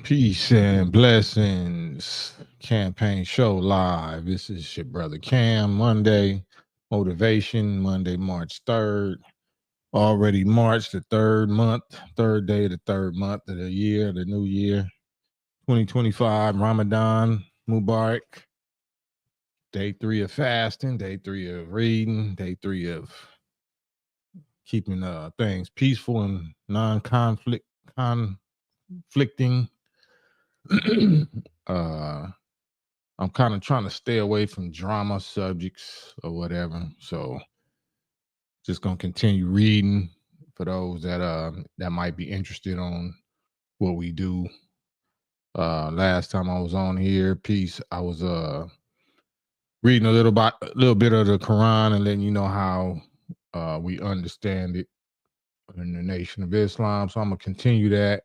Peace and blessings. Campaign show live. This is your brother Cam. Monday motivation. Monday, March 3rd. Already March, the third month, third day, of the third month of the year, the new year, 2025. Ramadan Mubarak. Day 3 of fasting. Day 3 of reading. Day 3 of keeping things peaceful and conflicting. I'm kind of trying to stay away from drama subjects or whatever. So just gonna continue reading for those that might be interested on what we do. Last time I was on here, peace, I was reading a little bit of the Quran and letting you know how we understand it in the Nation of Islam. So I'm gonna continue that.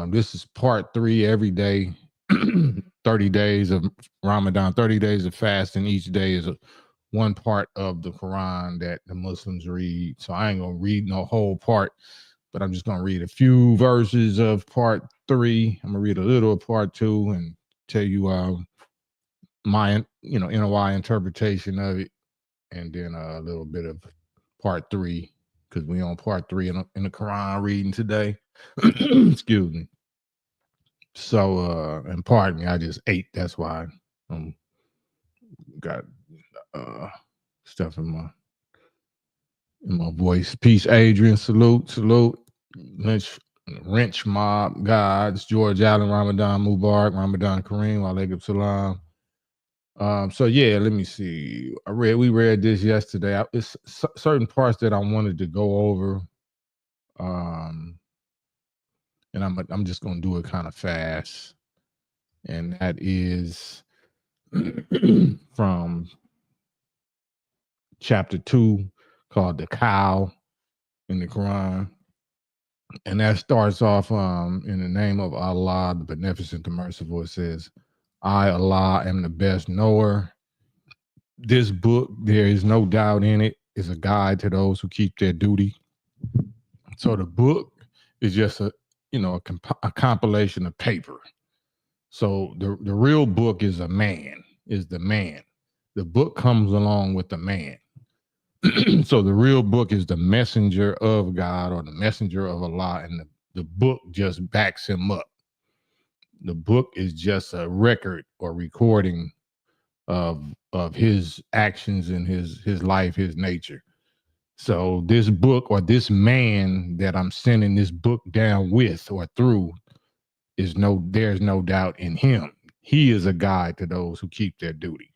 This is part 3 every day. 30 days of Ramadan, 30 days of fasting. Each day is one part of the Quran that the Muslims read. So I ain't going to read no whole part, but I'm just going to read a few verses of part 3. I'm going to read a little of part 2 and tell you my NOI interpretation of it, and then a little bit of part 3 because we on part 3 in the Quran reading today. Excuse me. So, and pardon me, I just ate. That's why got stuff in my voice. Peace, Adrian. Salute. Wrench Mob Gods, George Allen, Ramadan Mubarak, Ramadan Kareem, Walaikum Salam. So yeah, let me see. We read this yesterday. It's certain parts that I wanted to go over. And I'm just gonna do it kind of fast. And that is from chapter 2 called the cow in the Quran. And that starts off in the name of Allah, the Beneficent, the Merciful. It says, I, Allah, am the best knower. This book, there is no doubt in it, is a guide to those who keep their duty. So the book is just a compilation of paper. So the real book is the man. The book comes along with the man. So the real book is the messenger of God or the messenger of Allah, and the book just backs him up. The book is just a record or recording of his actions and his life, his nature. So this book or this man that I'm sending this book down with or through there's no doubt in him. He is a guide to those who keep their duty.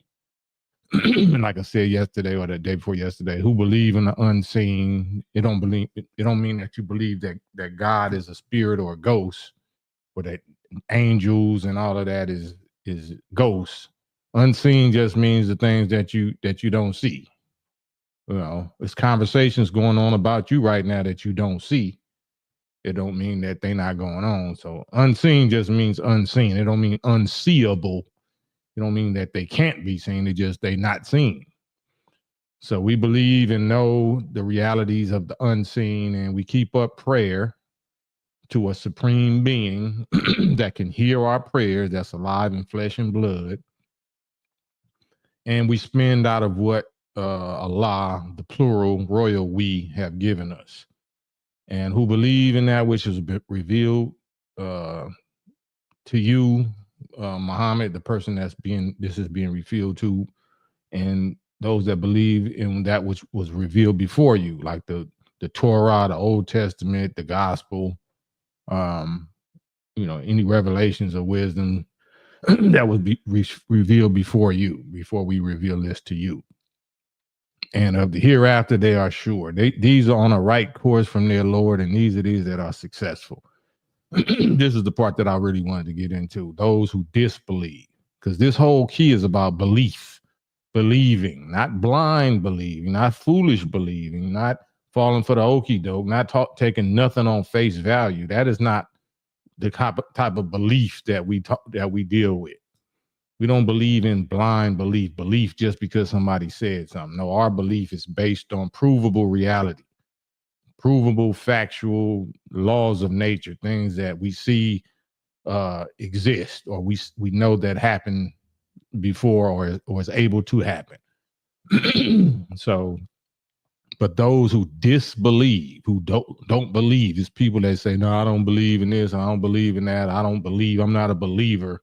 And like I said yesterday or the day before yesterday, who believe in the unseen, it don't mean that you believe that God is a spirit or a ghost, or that angels and all of that is ghosts. Unseen just means the things that you don't see. There's conversations going on about you right now that you don't see. It don't mean that they're not going on. So unseen just means unseen. It don't mean unseeable. It don't mean that they can't be seen. They not seen. So we believe and know the realities of the unseen, and we keep up prayer to a supreme being that can hear our prayers, that's alive in flesh and blood. And we spend out of what Allah, the plural, royal we, have given us. And who believe in that which is revealed to you, Muhammad, the person this is being revealed to, and those that believe in that which was revealed before you, like the Torah, the Old Testament, the Gospel, any revelations of wisdom that would be revealed before you, before we reveal this to you. And of the hereafter, they are sure. These are on a right course from their Lord, and these are these that are successful. This is the part that I really wanted to get into. Those who disbelieve, because this whole key is about belief, believing, not blind believing, not foolish believing, not falling for the okie doke, not taking nothing on face value. That is not the type of belief that we deal with. We don't believe in blind belief just because somebody said something. No, our belief is based on provable reality, provable factual laws of nature, things that we see exist, or we know that happened before, or is able to happen. So, but those who disbelieve, who don't believe, is people that say, no, I don't believe in this, I don't believe in that, I don't believe, I'm not a believer,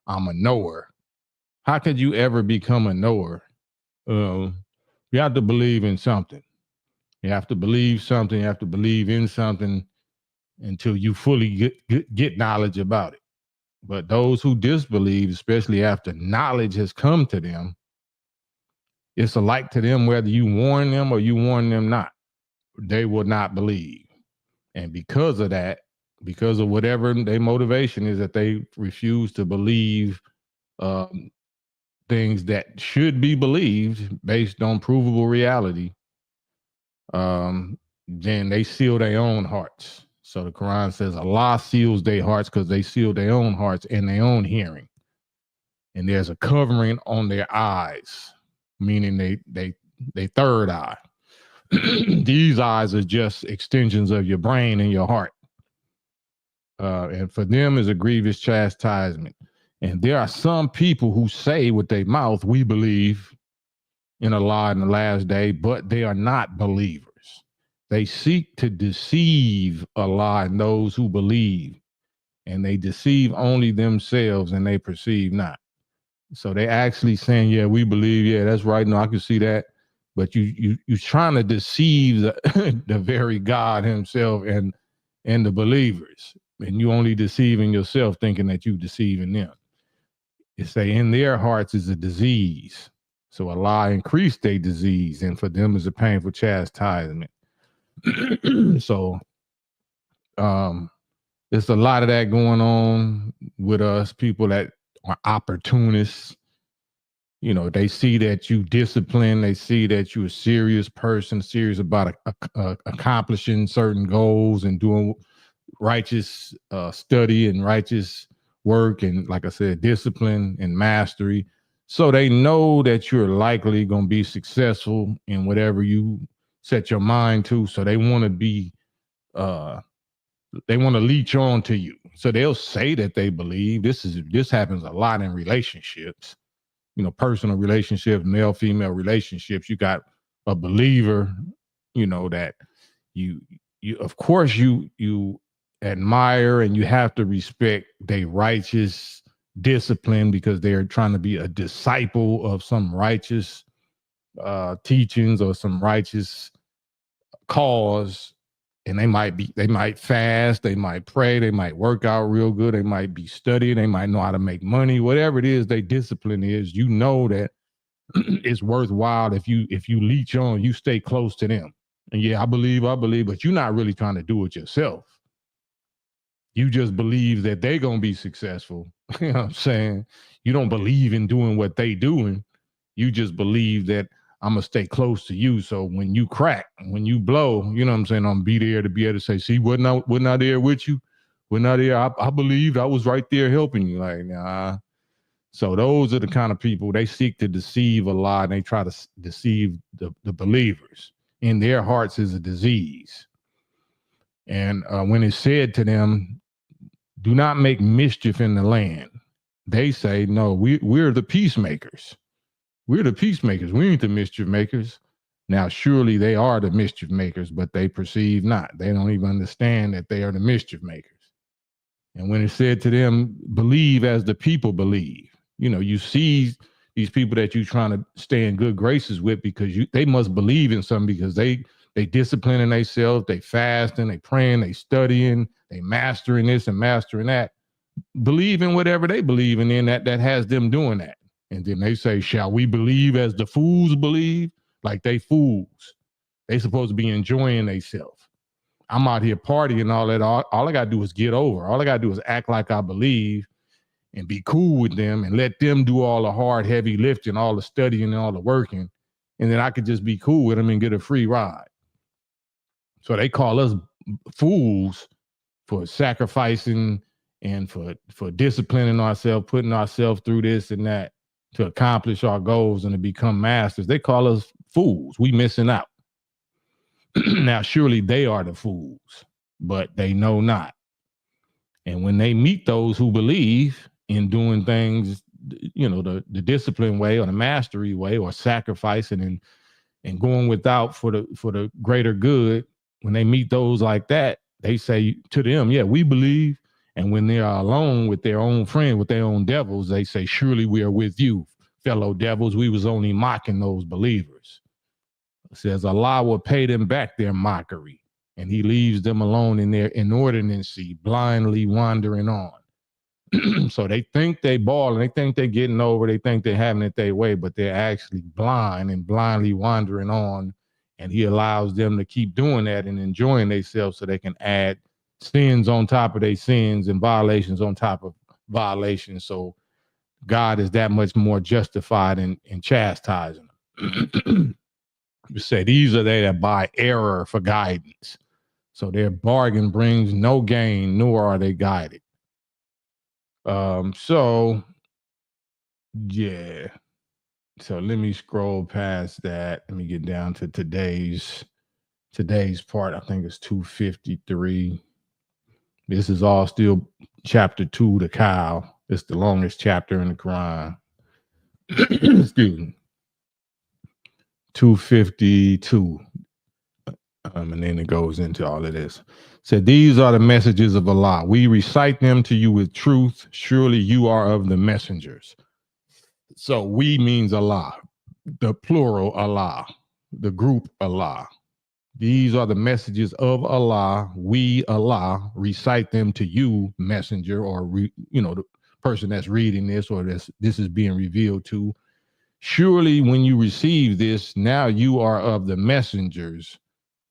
I'm a knower. How could you ever become a knower? You have to believe in something. You have to believe something. You have to believe in something until you fully get knowledge about it. But those who disbelieve, especially after knowledge has come to them, it's alike to them whether you warn them or you warn them not. They will not believe. And because of that, because of whatever their motivation is, that they refuse to believe things that should be believed based on provable reality, then they seal their own hearts. So the Quran says Allah seals their hearts because they seal their own hearts and their own hearing. And there's a covering on their eyes, meaning they third eye. These eyes are just extensions of your brain and your heart. And for them is a grievous chastisement. And there are some people who say with their mouth, we believe in Allah in the last day, but they are not believers. They seek to deceive Allah and those who believe, and they deceive only themselves, and they perceive not. So they actually saying, yeah, we believe, yeah, that's right. No, I can see that. But you're trying to deceive the very God himself and the believers. And you only deceiving yourself thinking that you deceiving them. It say in their hearts is a disease. So Allah increased their disease, and for them is a painful chastisement. So there's a lot of that going on with us, people that are opportunists. You know, they see that you discipline, they see that you're a serious person, serious about accomplishing certain goals and doing righteous study and righteous work, and like I said, discipline and mastery. So they know that you're likely going to be successful in whatever you set your mind to. So they want to be, they want to leech on to you. So they'll say that they believe. This happens a lot in relationships. You know, personal relationships, male, female relationships. You got a believer, you know, that you of course you admire and you have to respect their righteous discipline because they're trying to be a disciple of some righteous teachings or some righteous cause. And they might fast, they might pray, they might work out real good, they might be studying, they might know how to make money, whatever it is they discipline is, you know that it's worthwhile if you leech on, you stay close to them. And yeah, I believe, but you're not really trying to do it yourself. You just believe that they're going to be successful. You know what I'm saying? You don't believe in doing what they doing. You just believe that I'm going to stay close to you. So when you crack, when you blow, you know what I'm saying? I'm going to be there to be able to say, see, wasn't I there with you? Wasn't I there? I believed I was right there helping you. Like, nah. So those are the kind of people, they seek to deceive Allah, and they try to deceive the believers. In their hearts is a disease. And when it's said to them, do not make mischief in the land, they say, no, we're the peacemakers. We're the peacemakers. We ain't the mischief makers. Now, surely they are the mischief makers, but they perceive not. They don't even understand that they are the mischief makers. And when it's said to them, believe as the people believe, you know, you see these people that you're trying to stay in good graces with because they must believe in something, because they disciplining themselves, they fasting, they praying, they studying, they mastering this and mastering that. Believe in whatever they believe in that has them doing that. And then they say, shall we believe as the fools believe? Like they fools. They supposed to be enjoying themselves. I'm out here partying and all that. All I got to do is get over. All I got to do is act like I believe and be cool with them and let them do all the hard, heavy lifting, all the studying and all the working. And then I could just be cool with them and get a free ride. So they call us fools for sacrificing and for disciplining ourselves, putting ourselves through this and that to accomplish our goals and to become masters. They call us fools. We missing out. Now, surely they are the fools, but they know not. And when they meet those who believe in doing things, the disciplined way or the mastery way, or sacrificing and going without for the greater good, when they meet those like that, they say to them, yeah, we believe. And when they are alone with their own friend, with their own devils, they say, surely we are with you, fellow devils. We was only mocking those believers. It says Allah will pay them back their mockery, and he leaves them alone in their inordinacy, blindly wandering on. So they think they balling, they think they're getting over, they think they're having it their way, but they're actually blind and blindly wandering on. And he allows them to keep doing that and enjoying themselves so they can add sins on top of their sins and violations on top of violations. So God is that much more justified in chastising them. You say these are they that buy error for guidance. So their bargain brings no gain, nor are they guided. So yeah. So let me scroll past that. Let me get down to today's part. I think it's 253. This is all still chapter 2, the cow. It's the longest chapter in the Quran. Excuse me. 252. And then it goes into all of this. Said, these are the messages of Allah. We recite them to you with truth. Surely you are of the messengers. So we means Allah, the plural Allah, the group Allah. These are the messages of Allah. We, Allah, recite them to you, messenger, or the person that's reading this, or this is being revealed to. Surely when you receive this, now you are of the messengers.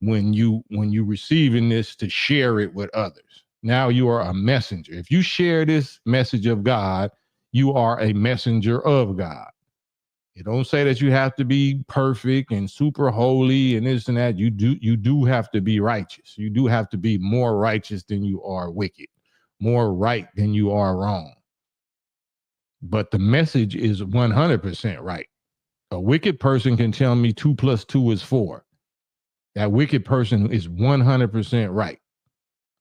When you receiving this to share it with others, now you are a messenger. If you share this message of God, you are a messenger of God. It don't say that you have to be perfect and super holy and this and that. You do have to be righteous. You do have to be more righteous than you are wicked, more right than you are wrong. But the message is 100% right. A wicked person can tell me 2 + 2 is 4. That wicked person is 100% right.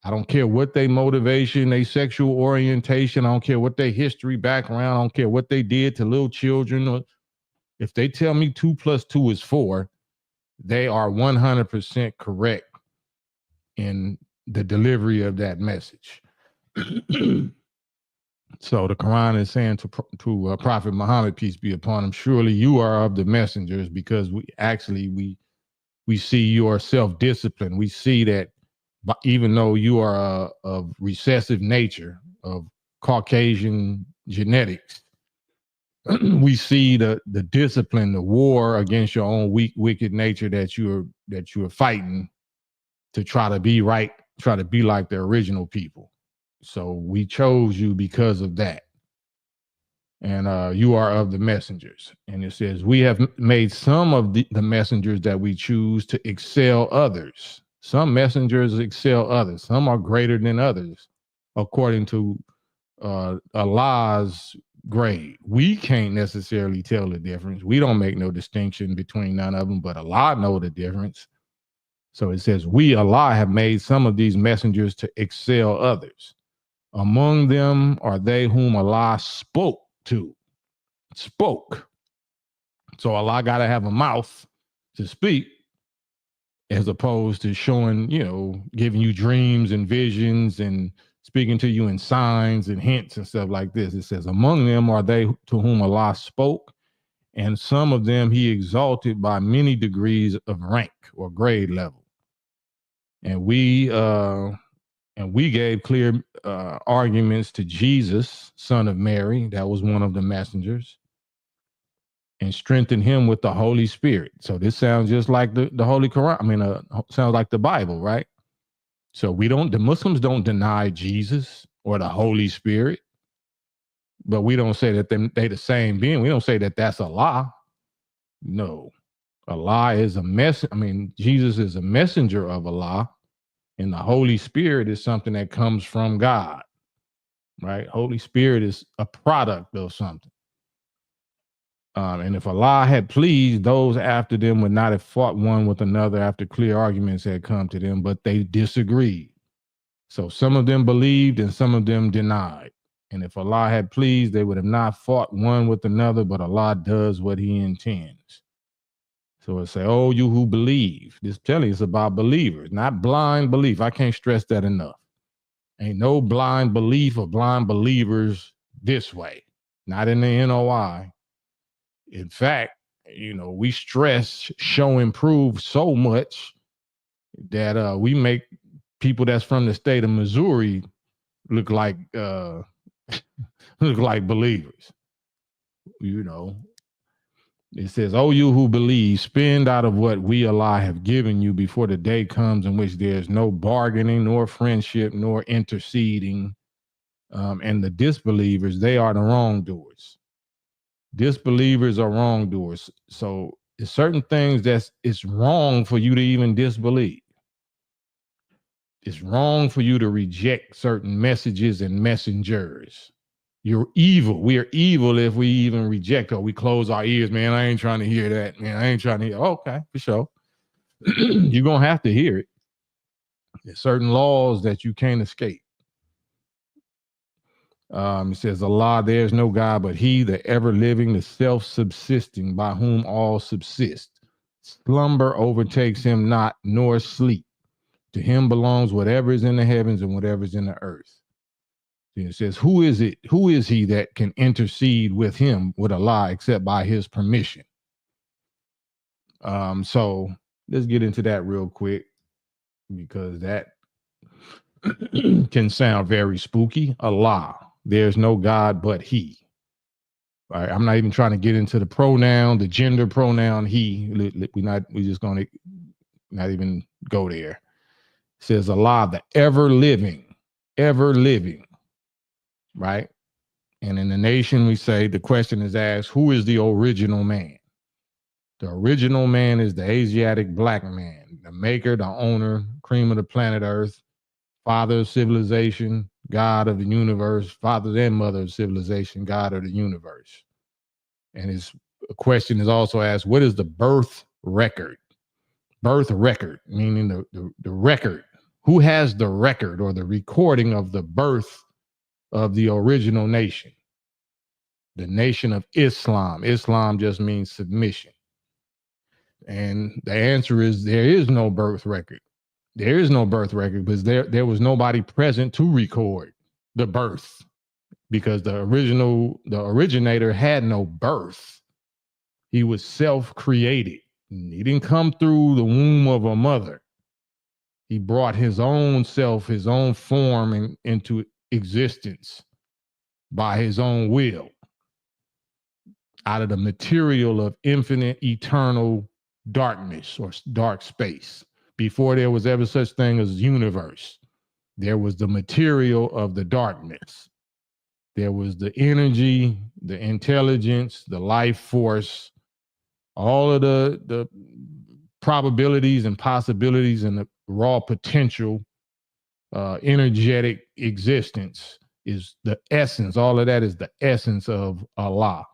I don't care what their motivation, their sexual orientation. I don't care what their history, background. I don't care what they did to little children. If they tell me 2 + 2 is 4, they are 100% correct in the delivery of that message. So the Quran is saying to Prophet Muhammad, peace be upon him, surely you are of the messengers, because we see you are self-disciplined. We see that even though you are of recessive nature, of Caucasian genetics, we see the discipline, the war against your own weak, wicked nature that you're fighting to try to be right, try to be like the original people. So we chose you because of that. And you are of the messengers. And it says, we have made some of the messengers that we choose to excel others. Some messengers excel others. Some are greater than others, according to Allah's grade. We can't necessarily tell the difference. We don't make no distinction between none of them, but Allah knows the difference. So it says, we, Allah, have made some of these messengers to excel others. Among them are they whom Allah spoke to. Spoke. So Allah got to have a mouth to speak, as opposed to showing, giving you dreams and visions and speaking to you in signs and hints and stuff like this. It says, among them are they to whom Allah spoke, and some of them he exalted by many degrees of rank or grade level. And we gave clear arguments to Jesus, son of Mary, that was one of the messengers, and strengthened him with the Holy Spirit. So this sounds just like the Holy Quran. I mean, sounds like the Bible, right? So the Muslims don't deny Jesus or the Holy Spirit, but we don't say that they the same being. We don't say that that's Allah. No, Allah is Jesus is a messenger of Allah, and the Holy Spirit is something that comes from God, right? Holy Spirit is a product of something. And if Allah had pleased, those after them would not have fought one with another after clear arguments had come to them, but they disagreed. So some of them believed and some of them denied. And if Allah had pleased, they would have not fought one with another, but Allah does what he intends. So it say, oh, you who believe. This telling is about believers, not blind belief. I can't stress that enough. Ain't no blind belief or blind believers this way. Not in the NOI. In fact, we stress, show, and prove so much that we make people that's from the state of Missouri look like look like believers. It says, oh, you who believe, spend out of what we, Allah, have given you before the day comes in which there's no bargaining, nor friendship, nor interceding. And the disbelievers, they are the wrongdoers. Disbelievers are wrongdoers. So there's certain things it's wrong for you to even disbelieve. It's wrong for you to reject certain messages and messengers. You're evil. We are evil if we even reject or we close our ears. Man, I ain't trying to hear that. Man, I ain't trying to hear. Okay, for sure. You're going to have to hear it. There's certain laws that you can't escape. It says, Allah, there's no God but he, the ever-living, the self-subsisting, by whom all subsist. Slumber overtakes him not, nor sleep. To him belongs whatever is in the heavens and whatever is in the earth. It says, who is he that can intercede with him, with Allah, except by his permission? So let's get into that real quick, because that can sound very spooky. Allah, there's no God but he. All right, I'm not even trying to get into the pronoun, the gender pronoun he. We're just going to not even go there. It says Allah, the ever living, right? And in the nation, we say, the question is asked, who is the original man? The original man is the Asiatic black man, the maker, the owner, cream of the planet Earth, father of civilization, God of the universe, father and mother of civilization, God of the universe. And his question is also asked, what is the birth record? Birth record, meaning the record. Who has the record or the recording of the birth of the original nation? The nation of Islam. Islam just means submission. And the answer is there is no birth record. There is no birth record because there was nobody present to record the birth, because the originator had no birth. He was self-created. He didn't come through the womb of a mother. He brought his own self, his own form into existence by his own will, out of the material of infinite, eternal darkness or dark space. Before there was ever such thing as universe, there was the material of the darkness. There was the energy, the intelligence, the life force, all of the probabilities and possibilities and the raw potential, energetic existence is the essence. All of that is the essence of Allah.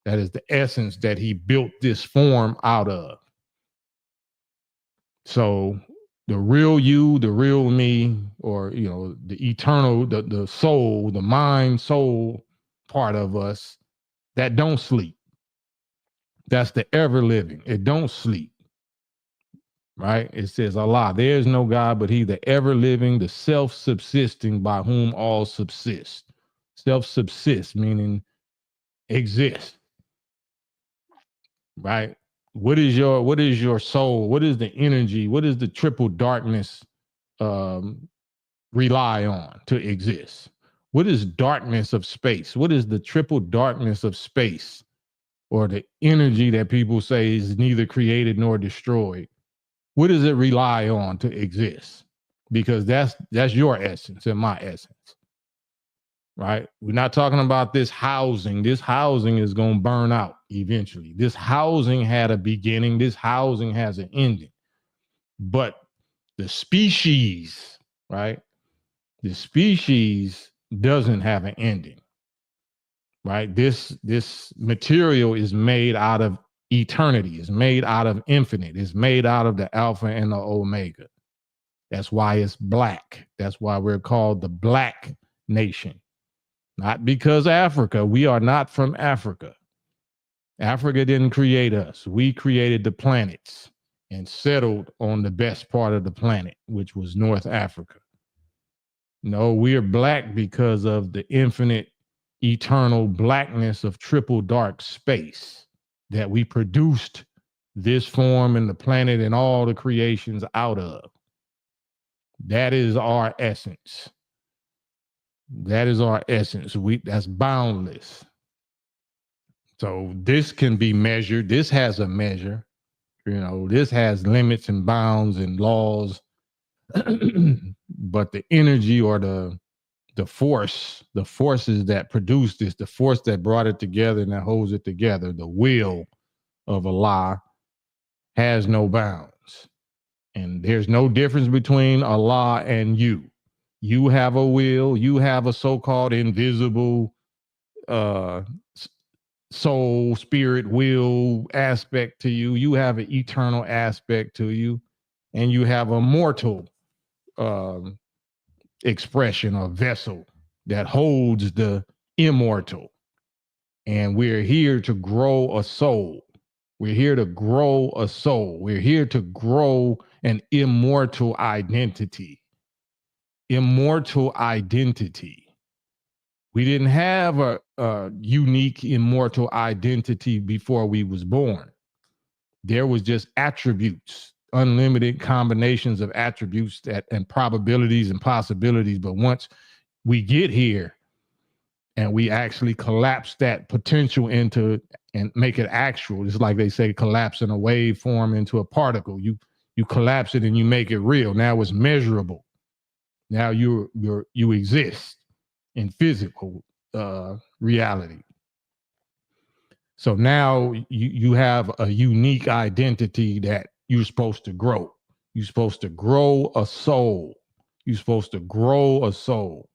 That is the essence that he built this form out of. So the real you, the real me, or, the eternal, the soul, the mind, soul part of us that don't sleep. That's the ever living. It don't sleep. Right? It says Allah, there is no God but he, the ever living, the self-subsisting, by whom all subsist. Self-subsist, meaning exist. Right? What is your soul? What is the energy? What is the triple darkness rely on to exist? What is darkness of space? What is the triple darkness of space, or the energy that people say is neither created nor destroyed? What does it rely on to exist? Because that's your essence and my essence. Right? We're not talking about this housing. This housing is going to burn out eventually. This housing had a beginning. This housing has an ending. But the species, right? The species doesn't have an ending. Right? This material is made out of eternity. It's made out of infinite. It's made out of the Alpha and the Omega. That's why it's black. That's why we're called the Black Nation. Not because Africa. We are not from Africa. Africa didn't create us. We created the planets and settled on the best part of the planet, which was North Africa. No, we're black because of the infinite, eternal blackness of triple dark space that we produced this form and the planet and all the creations out of. That is our essence. That is our essence. That's boundless. So this can be measured. This has a measure. This has limits and bounds and laws. But the energy or the forces that produced this, the force that brought it together and that holds it together, the will of Allah has no bounds. And there's no difference between Allah and you. You have a will, you have a so-called invisible soul, spirit, will aspect to you. You have an eternal aspect to you, and you have a mortal expression or vessel that holds the immortal. And we're here to grow a soul. We're here to grow a soul. We're here to grow an immortal identity. Immortal identity. We didn't have a unique immortal identity before we was born. There was just attributes, unlimited combinations of attributes and probabilities and possibilities. But once we get here and we actually collapse that potential into and make it actual, it's like they say, collapsing a waveform into a particle. You collapse it and you make it real. Now it's measurable. Now you exist in physical reality. So now you have a unique identity that you're supposed to grow. You're supposed to grow a soul. You're supposed to grow a soul.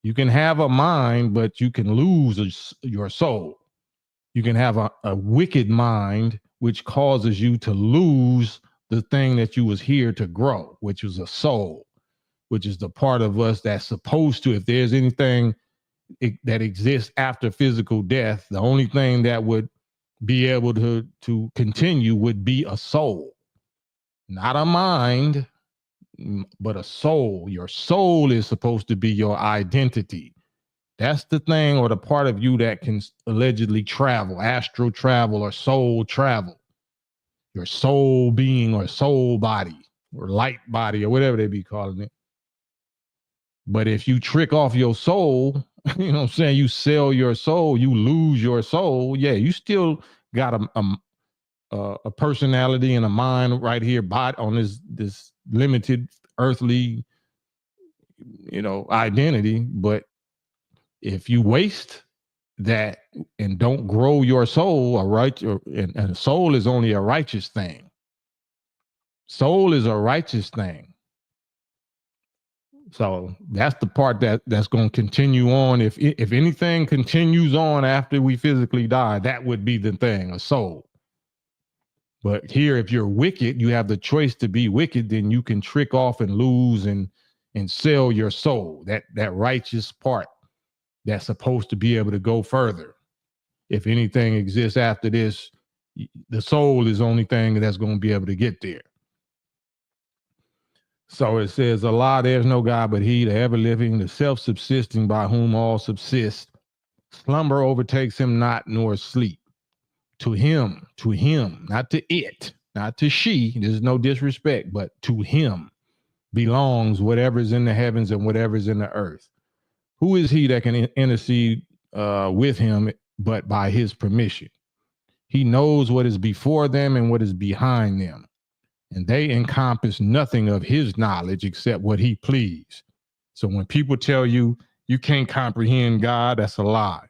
You can have a mind, but you can lose your soul. You can have a wicked mind, which causes you to lose the thing that you was here to grow, which was a soul, which is the part of us that's supposed to, if there's anything that exists after physical death, the only thing that would be able to continue would be a soul, not a mind, but a soul. Your soul is supposed to be your identity. That's the thing or the part of you that can allegedly travel, astral travel or soul travel. Your soul being or soul body or light body or whatever they be calling it. But if you trick off your soul, you know what I'm saying, you sell your soul, you lose your soul. Yeah, you still got a personality and a mind right here, on this limited earthly, identity. But if you waste that and don't grow your soul, and soul is only a righteous thing. Soul is a righteous thing. So that's the part that's going to continue on. If anything continues on after we physically die, that would be the thing, a soul. But here, if you're wicked, you have the choice to be wicked, then you can trick off and lose and sell your soul, that righteous part that's supposed to be able to go further. If anything exists after this, the soul is the only thing that's going to be able to get there. So it says, Allah, there's no God but He, the ever-living, the self-subsisting, by whom all subsist. Slumber overtakes him not, nor sleep. To him, not to it, not to she, there's no disrespect, but to him belongs whatever's in the heavens and whatever's in the earth. Who is he that can intercede with him but by his permission? He knows what is before them and what is behind them, and they encompass nothing of his knowledge except what he please. So when people tell you you can't comprehend God, that's a lie.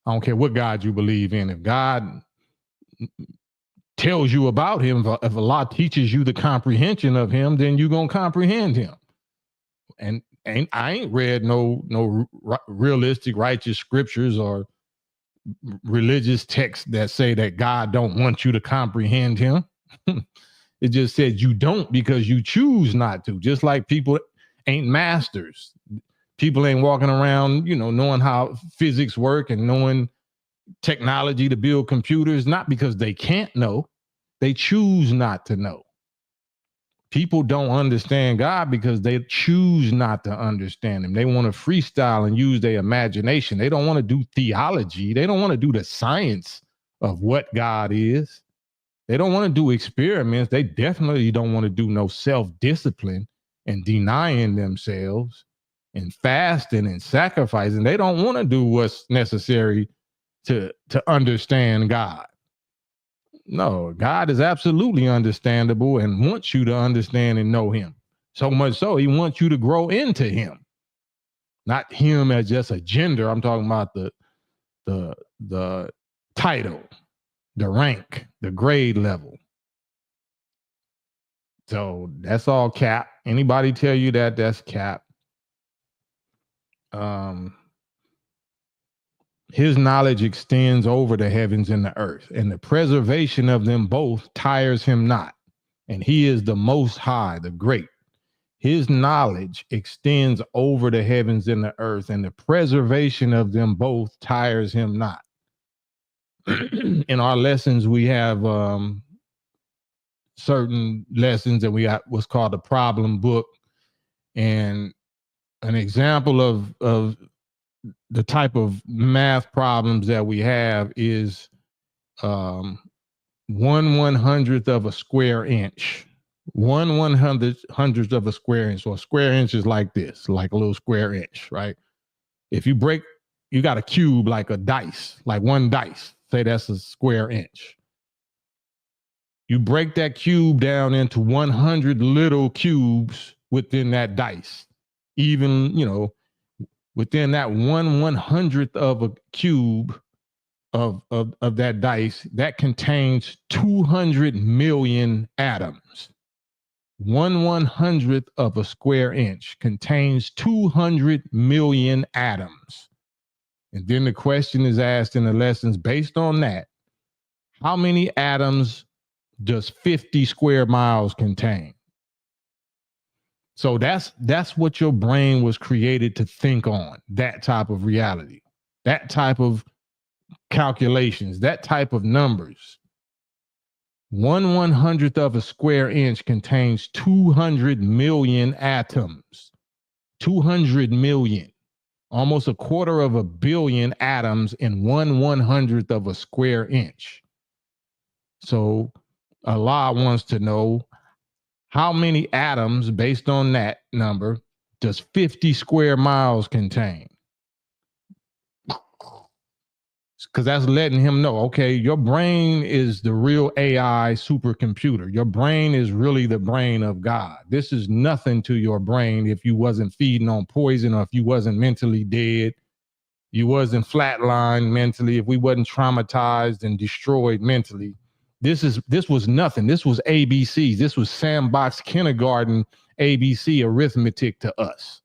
I don't care what God you believe in. If God tells you about him, if Allah teaches you the comprehension of him, then you're going to comprehend him. And I ain't read no realistic righteous scriptures or religious texts that say that God don't want you to comprehend him. It just said you don't because you choose not to. Just like people ain't masters. People ain't walking around, knowing how physics work and knowing technology to build computers, not because they can't know. They choose not to know. People don't understand God because they choose not to understand him. They want to freestyle and use their imagination. They don't want to do theology. They don't want to do the science of what God is. They don't want to do experiments. They definitely don't want to do no self-discipline and denying themselves and fasting and sacrificing. They don't want to do what's necessary to understand God. No, God is absolutely understandable and wants you to understand and know him. So much so, he wants you to grow into him. Not him as just a gender. I'm talking about the title, the rank, the grade level. So that's all cap. Anybody tell you that, that's cap. His knowledge extends over the heavens and the earth, and the preservation of them both tires him not. And he is the most high, the great. His knowledge extends over the heavens and the earth, and the preservation of them both tires him not. In our lessons, we have certain lessons, and we got what's called the problem book. And an example of the type of math problems that we have is 1/100th of a square inch. 1/100th of a square inch. So a square inch is like this, like a little square inch, right? If you got a cube like a dice, like one dice. Say that's a square inch. You break that cube down into 100 little cubes within that dice. Even, within that 1/100th of a cube of that dice, that contains 200 million atoms. 1/100th of a square inch contains 200 million atoms. And then the question is asked in the lessons based on that, how many atoms does 50 square miles contain? So that's what your brain was created to think on, that type of reality, that type of calculations, that type of numbers. 1/100th of a square inch contains 200 million atoms. 200 million. Almost a quarter of a billion atoms in 1/100th of a square inch. So Allah wants to know how many atoms, based on that number, does 50 square miles contain? Because that's letting him know, okay, your brain is the real AI supercomputer. Your brain is really the brain of God. This is nothing to your brain if you wasn't feeding on poison, or if you wasn't mentally dead, you wasn't flatlined mentally, if we wasn't traumatized and destroyed mentally. This was nothing. This was ABCs. This was sandbox kindergarten ABC arithmetic to us.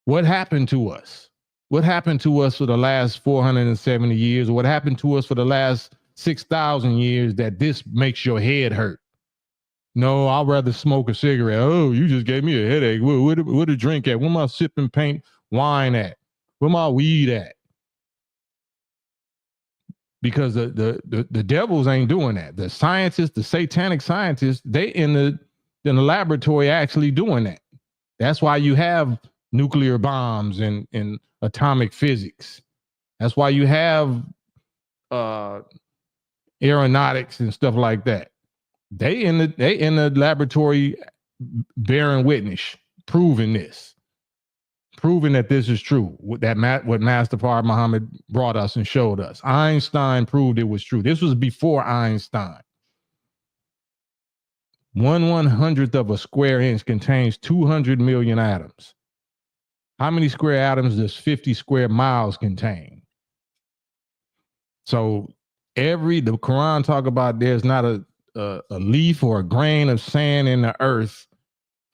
What happened to us? What happened to us for the last 470 years? What happened to us for the last 6,000 years that this makes your head hurt? No, I'd rather smoke a cigarette. Oh, you just gave me a headache. Where the drink at? Where my sipping paint wine at? Where my weed at? Because the devils ain't doing that. The scientists, the satanic scientists, they in the laboratory actually doing that. That's why you have nuclear bombs and atomic physics. That's why you have aeronautics and stuff like that. They in the laboratory bearing witness, proving that this is true. What Master Fard Muhammad brought us and showed us. Einstein proved it was true. This was before Einstein. 1/100th of a square inch contains 200 million atoms. How many square atoms does 50 square miles contain? So the Quran talk about there's not a leaf or a grain of sand in the earth,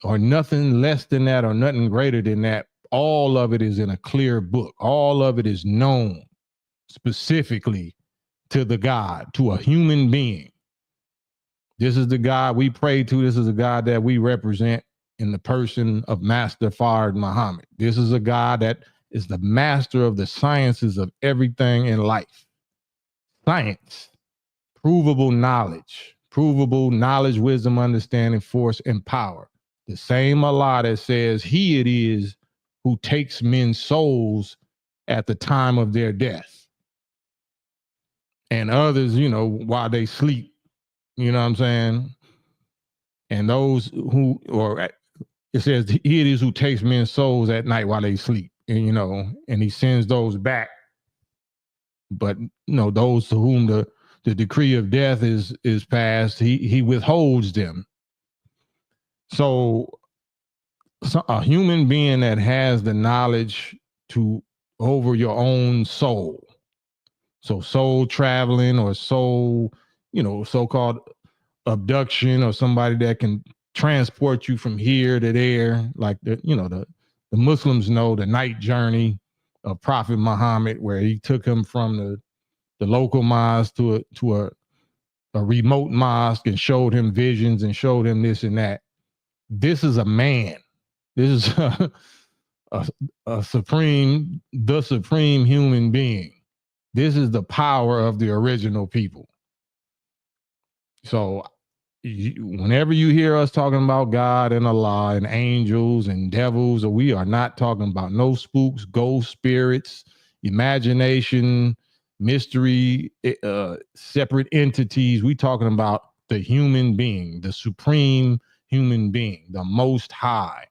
or nothing less than that, or nothing greater than that. All of it is in a clear book. All of it is known specifically to the God, to a human being. This is the God we pray to. This is a God that we represent in the person of Master Fard Muhammad. This is a God that is the master of the sciences of everything in life. Science, provable knowledge, wisdom, understanding, force, and power. The same Allah that says he it is who takes men's souls at the time of their death. And others, while they sleep, you know what I'm saying? And those who, or it says he it is who takes men's souls at night while they sleep, and and he sends those back. But those to whom the decree of death is passed, he withholds them. So a human being that has the knowledge over your own soul, so soul traveling or soul, so-called abduction, or somebody that can transport you from here to there, like the Muslims know the night journey of Prophet Muhammad, where he took him from the local mosque to a remote mosque and showed him visions and showed him this and that. This is a man. This is the supreme human being. This is the power of the original people. So whenever you hear us talking about God and Allah and angels and devils, we are not talking about no spooks, ghost spirits, imagination, mystery, separate entities. We talking about the human being, the supreme human being, the Most High.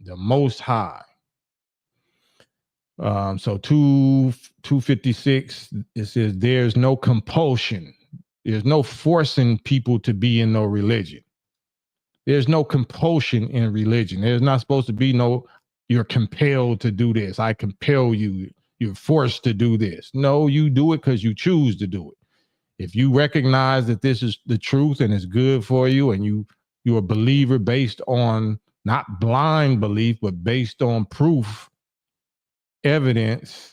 The Most High. So 256, it says there's no compulsion. There's no forcing people to be in no religion. There's no compulsion in religion. There's not supposed to be you're compelled to do this. I compel you. You're forced to do this. No, you do it because you choose to do it. If you recognize that this is the truth and it's good for you, and you're a believer based on not blind belief, but based on proof, evidence,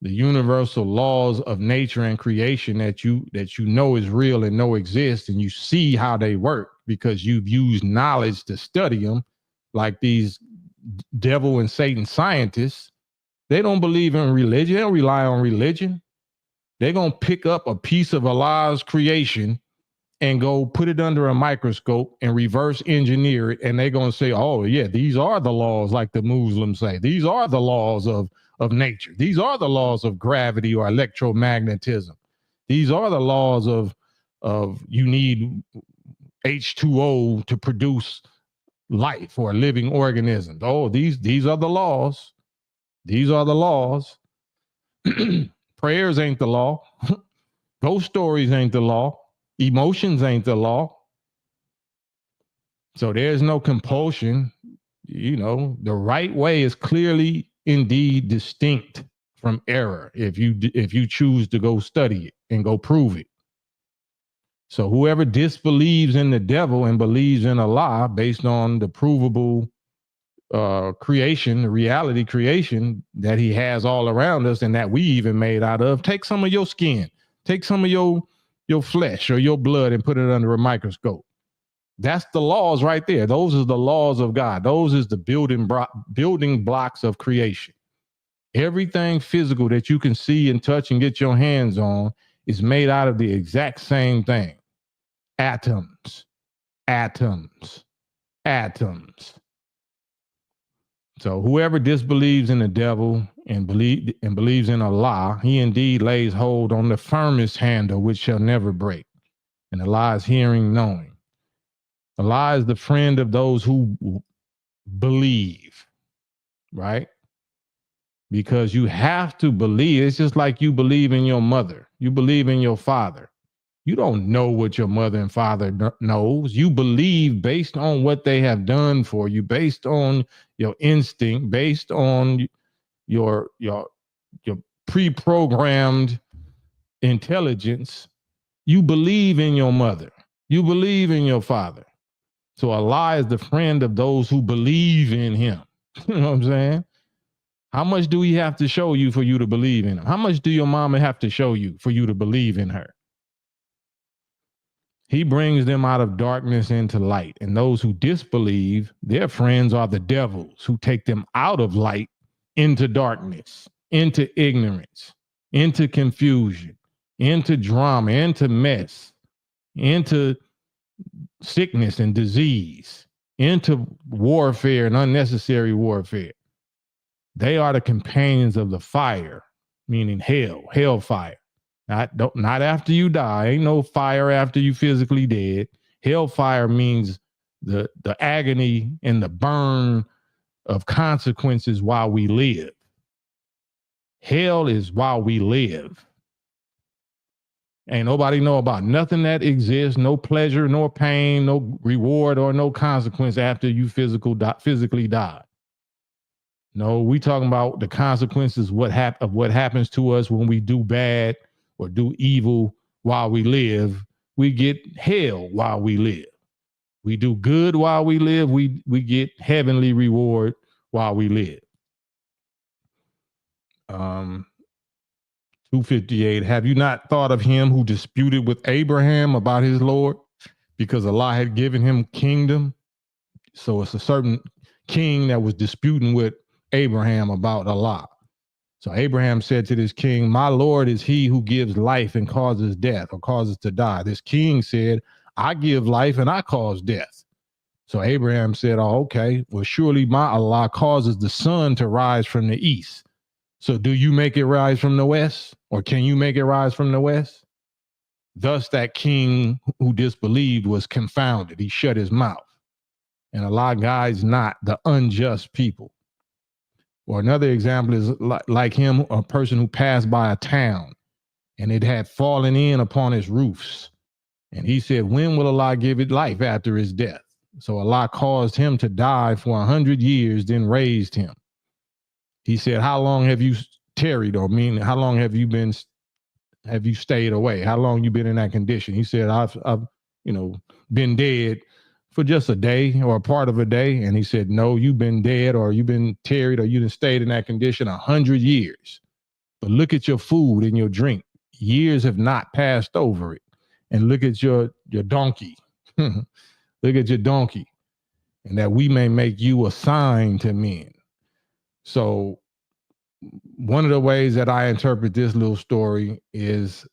the universal laws of nature and creation that you know is real and know exist, and you see how they work because you've used knowledge to study them, like these devil and Satan scientists. They don't believe in religion. They don't rely on religion. They're going to pick up a piece of Allah's creation and go put it under a microscope and reverse engineer it. And they're going to say, oh, yeah, these are the laws, like the Muslims say. These are the laws of nature. These are the laws of gravity or electromagnetism. These are the laws of you need H2O to produce life or living organisms. Oh, these are the laws. These are the laws. Prayers ain't the law. Ghost stories ain't the law. Emotions ain't the law. So there's no compulsion. The right way is clearly indeed distinct from error if you choose to go study it and go prove it. So whoever disbelieves in the devil and believes in Allah based on the provable creation, the reality creation that he has all around us and that we even made out of, take some of your skin, take some of your flesh or your blood and put it under a microscope. That's the laws right there. Those are the laws of God. Those is the building blocks of creation. Everything physical that you can see and touch and get your hands on is made out of the exact same thing. Atoms. So whoever disbelieves in the devil and believes in Allah, he indeed lays hold on the firmest handle which shall never break. And Allah is hearing, knowing. Allah is the friend of those who believe, right? Because you have to believe. It's just like you believe in your mother. You believe in your father. You don't know what your mother and father knows. You believe based on what they have done for you, based on your instinct, based on your pre-programmed intelligence. You believe in your mother. You believe in your father. So Allah is the friend of those who believe in him. You know what I'm saying? How much do he have to show you for you to believe in him? How much do your mama have to show you for you to believe in her? He brings them out of darkness into light. And those who disbelieve, their friends are the devils who take them out of light into darkness, into ignorance, into confusion, into drama, into mess, into sickness and disease, into warfare and unnecessary warfare. They are the companions of the fire, meaning hellfire. Not after you die. Ain't no fire after you physically dead. Hellfire means the agony and the burn of consequences while we live. Hell is while we live. Ain't nobody know about nothing that exists, no pleasure, nor pain, no reward, or no consequence after you physically die. No, we talking about the consequences of what happens to us when we do bad or do evil while we live. We get hell while we live. We do good while we live. We get heavenly reward while we live. 258. Have you not thought of him who disputed with Abraham about his Lord, because Allah had given him kingdom? So it's a certain king that was disputing with Abraham about Allah. So Abraham said to this king, my Lord is he who gives life and causes death, or causes to die. This king said, I give life and I cause death. So Abraham said, oh, okay, well, surely my Allah causes the sun to rise from the east. So do you make it rise from the west? Or can you make it rise from the west? Thus that king who disbelieved was confounded. He shut his mouth. And Allah guides not the unjust people. Or another example is like him, a person who passed by a town and it had fallen in upon its roofs. And he said, when will Allah give it life after his death? So Allah caused him to die for 100 years, then raised him. He said, how long have you tarried? Or meaning, how long have you stayed away? How long you been in that condition? He said, I've been dead for just a day or a part of a day. And he said, no, you've been dead, or you've been tarried, or you've stayed in that condition 100 years. But look at your food and your drink. Years have not passed over it. And look at your donkey. Look at your donkey. And that we may make you a sign to men. So one of the ways that I interpret this little story is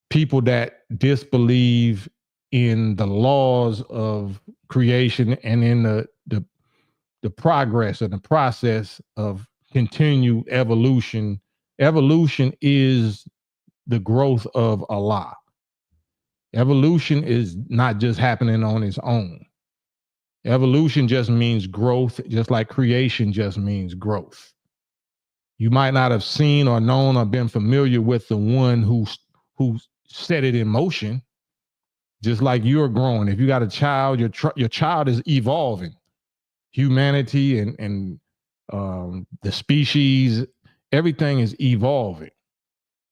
people that disbelieve in the laws of creation and in the progress and the process of continued evolution. Evolution is the growth of Allah. Evolution is not just happening on its own. Evolution just means growth, just like creation just means growth. You might not have seen or known or been familiar with the one who set it in motion. Just like you're growing. If you got a child, your child is evolving. Humanity and the species, everything is evolving.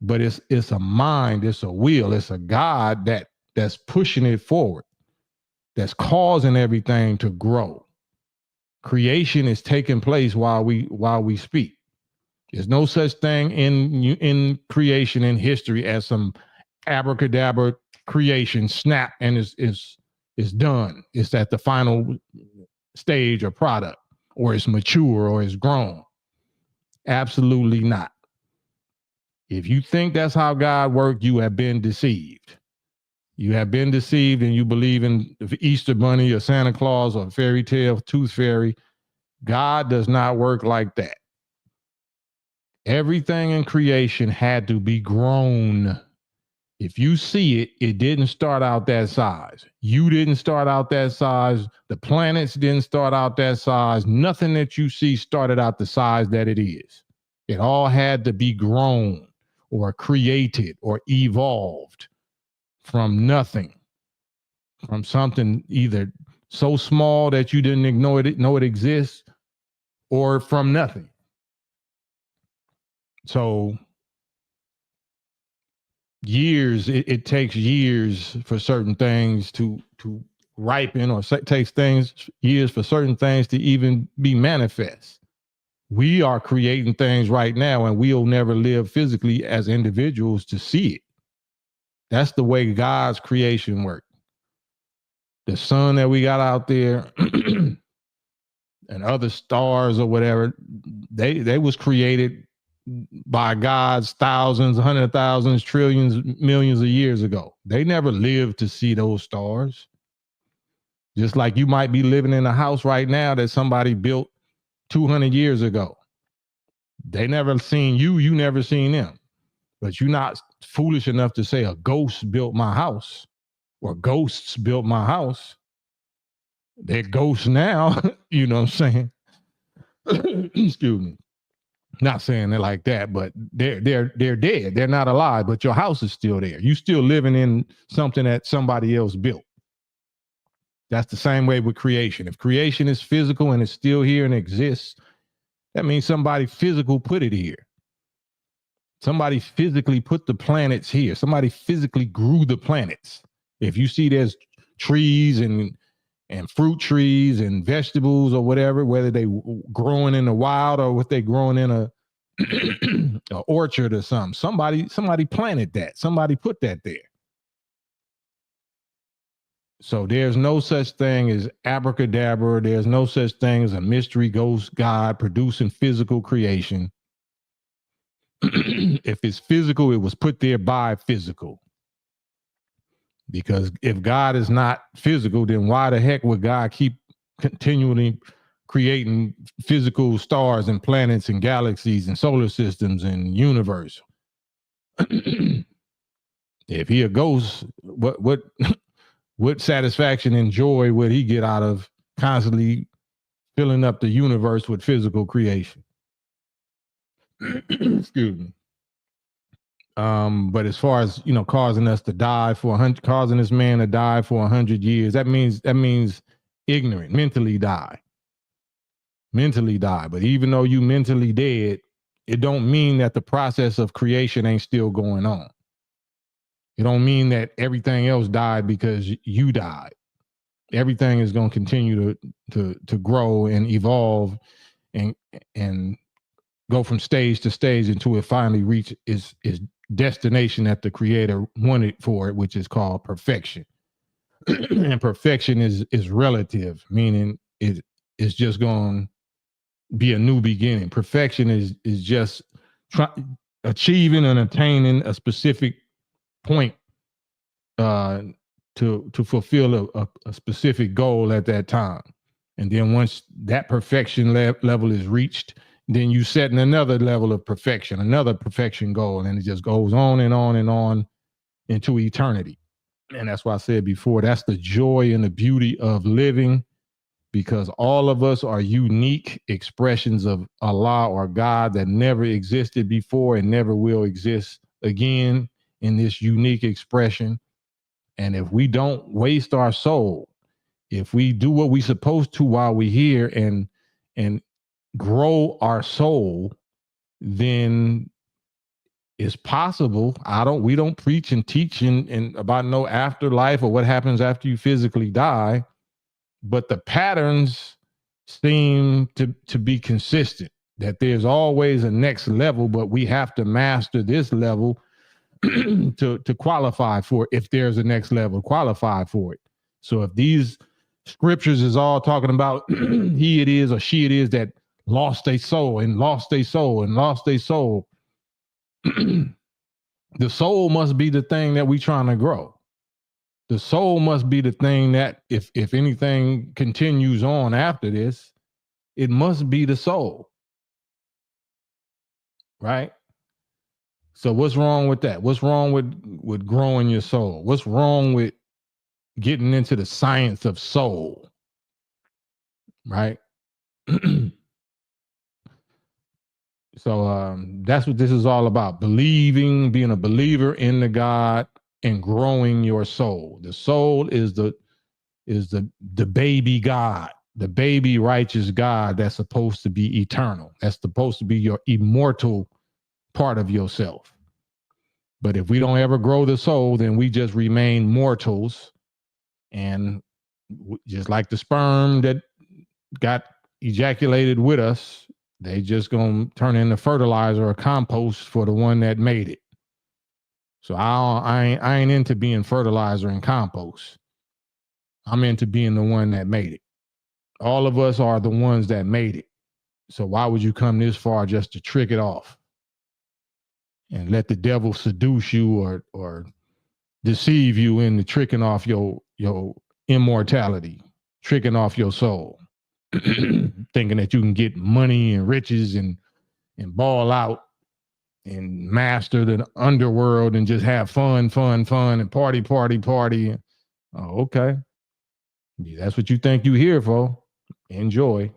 But it's a mind, it's a will, it's a God that's pushing it forward, that's causing everything to grow. Creation is taking place while we speak. There's no such thing in creation, in history, as some abracadabra creation snap and it's done. It's at the final stage or product, or it's mature, or it's grown. Absolutely not. If you think that's how God worked, you have been deceived. You have been deceived, and you believe in the Easter Bunny or Santa Claus or fairy tale, tooth fairy. God does not work like that. Everything in creation had to be grown. If you see it, it didn't start out that size. You didn't start out that size. The planets didn't start out that size. Nothing that you see started out the size that it is. It all had to be grown or created or evolved from nothing, from something either so small that you didn't know it exists, or from nothing. So years, it takes years for certain things to ripen, or it takes years for certain things to even be manifest. We are creating things right now, and we'll never live physically as individuals to see it. That's the way God's creation worked. The sun that we got out there and other stars or whatever, they was created by God's thousands, hundred thousands, trillions, millions of years ago. They never lived to see those stars. Just like you might be living in a house right now that somebody built 200 years ago. They never seen you, you never seen them. But you're not foolish enough to say a ghost built my house or ghosts built my house. They're ghosts now, you know what I'm saying? Excuse me. Not saying it like that, but they're dead. They're not alive, but your house is still there. You still living in something that somebody else built. That's the same way with creation. If creation is physical and it's still here and exists, that means somebody physical put it here. Somebody physically put the planets here. Somebody physically grew the planets. If you see there's trees and fruit trees and vegetables or whatever, whether they growing in the wild or what they growing in a orchard or something, somebody planted that. Somebody put that there. So there's no such thing as abracadabra. There's no such thing as a mystery ghost God producing physical creation. If it's physical, it was put there by physical. Because if God is not physical, then why the heck would God keep continually creating physical stars and planets and galaxies and solar systems and universe? If he a ghost, what satisfaction and joy would he get out of constantly filling up the universe with physical creation? Excuse me. But as far as, you know, causing us to die for 100, causing this man to die for 100 years, that means ignorant, mentally die. But even though you mentally dead, it don't mean that the process of creation ain't still going on. It don't mean that everything else died because you died. Everything is going to continue to grow and evolve and go from stage to stage until it finally reaches its destination that the creator wanted for it, which is called perfection. And perfection is relative, meaning it's just going to be a new beginning. Perfection is just achieving and attaining a specific point to fulfill a specific goal at that time. And then once that perfection level is reached, then you set in another level of perfection, another perfection goal, and it just goes on and on and on into eternity. And that's why I said before, that's the joy and the beauty of living, because all of us are unique expressions of Allah or God that never existed before and never will exist again in this unique expression. And if we don't waste our soul, if we do what we're supposed to while we're here and grow our soul, then it's possible. We don't preach and teach and about no afterlife or what happens after you physically die, but the patterns seem to be consistent, that there's always a next level, but we have to master this level to qualify for it. If there's a next level, qualify for it. So if these scriptures is all talking about he it is or she it is that lost their soul and lost their soul and lost their soul, the soul must be the thing that we trying to grow. The soul must be the thing that if anything continues on after this, it must be the soul. Right? So what's wrong with that? What's wrong with growing your soul? What's wrong with getting into the science of soul? Right? So that's what this is all about. Believing, being a believer in the God and growing your soul. The soul is the baby God, the baby righteous God that's supposed to be eternal. That's supposed to be your immortal part of yourself. But if we don't ever grow the soul, then we just remain mortals. And just like the sperm that got ejaculated with us, they just gonna turn into fertilizer or compost for the one that made it. So I ain't into being fertilizer and compost. I'm into being the one that made it. All of us are the ones that made it. So why would you come this far just to trick it off and let the devil seduce you or deceive you into tricking off your immortality, tricking off your soul, thinking that you can get money and riches and ball out and master the underworld and just have fun and party. Oh, okay. Yeah, that's what you think you here for. Enjoy.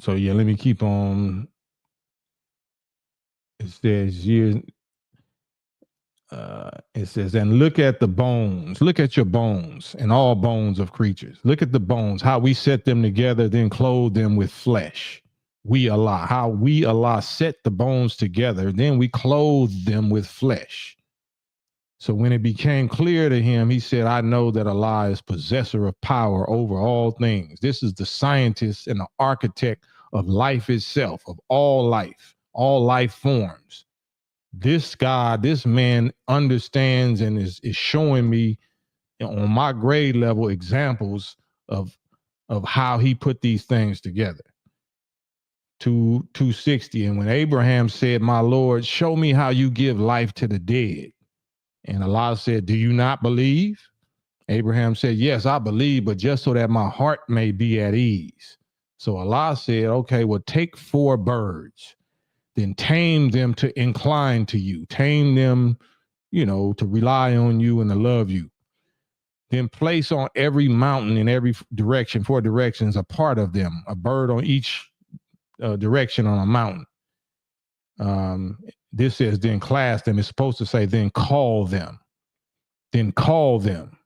So yeah, let me keep on. It says years. It says, and look at the bones. Look at your bones and all bones of creatures. Look at the bones, how we set them together, then clothe them with flesh. We Allah, how we Allah set the bones together, then we clothe them with flesh. So when it became clear to him, he said, I know that Allah is possessor of power over all things. This is the scientist and the architect of life itself, of all life forms. This God, this man understands and is showing me on my grade level examples of how he put these things together. 260. And when Abraham said, my Lord, show me how you give life to the dead. And Allah said, do you not believe? Abraham said, yes, I believe, but just so that my heart may be at ease. So Allah said, okay, well, take 4 birds, then tame them to incline to you, tame them, to rely on you and to love you. Then place on every mountain in every direction, 4 directions, a part of them, a bird on each direction on a mountain. This says, then class them. It's supposed to say, then call them. Then call them.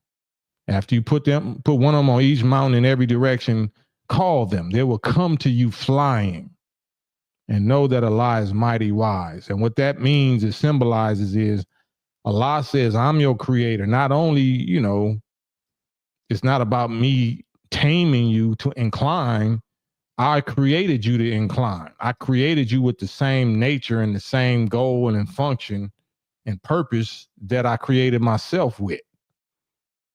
After you put one of them on each mountain in every direction, call them. They will come to you flying. And know that Allah is mighty wise. And what that means, it symbolizes is Allah says, I'm your creator. Not only, it's not about me taming you to incline. I created you to incline. I created you with the same nature and the same goal and function and purpose that I created myself with.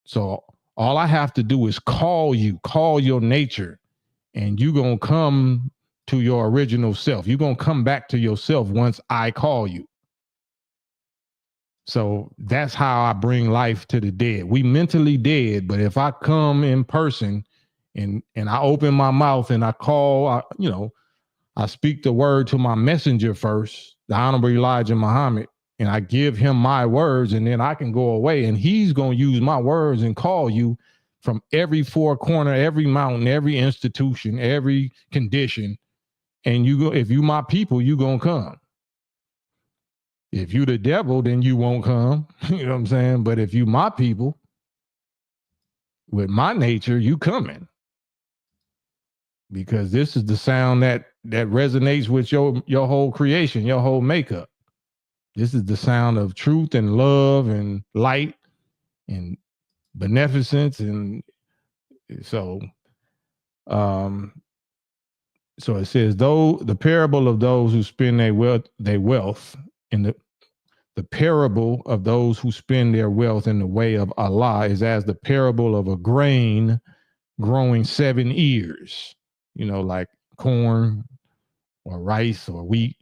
So all I have to do is call your nature, and you're going to come to your original self. You're going to come back to yourself once I call you. So that's how I bring life to the dead. We mentally dead, but if I come in person and I open my mouth and I call, I speak the word to my messenger first, the Honorable Elijah Muhammad, and I give him my words, and then I can go away, and he's going to use my words and call you from every 4 corner, every mountain, every institution, every condition. And you go, if you my people, you gonna come. If you the devil, then you won't come. You know what I'm saying? But if you my people, with my nature, you coming. Because this is the sound that resonates with your whole creation, your whole makeup. This is the sound of truth and love and light and beneficence. And so so it says, though the parable of those who spend their wealth in the parable of those who spend their wealth in the way of Allah is as the parable of a grain growing 7 ears, like corn or rice or wheat.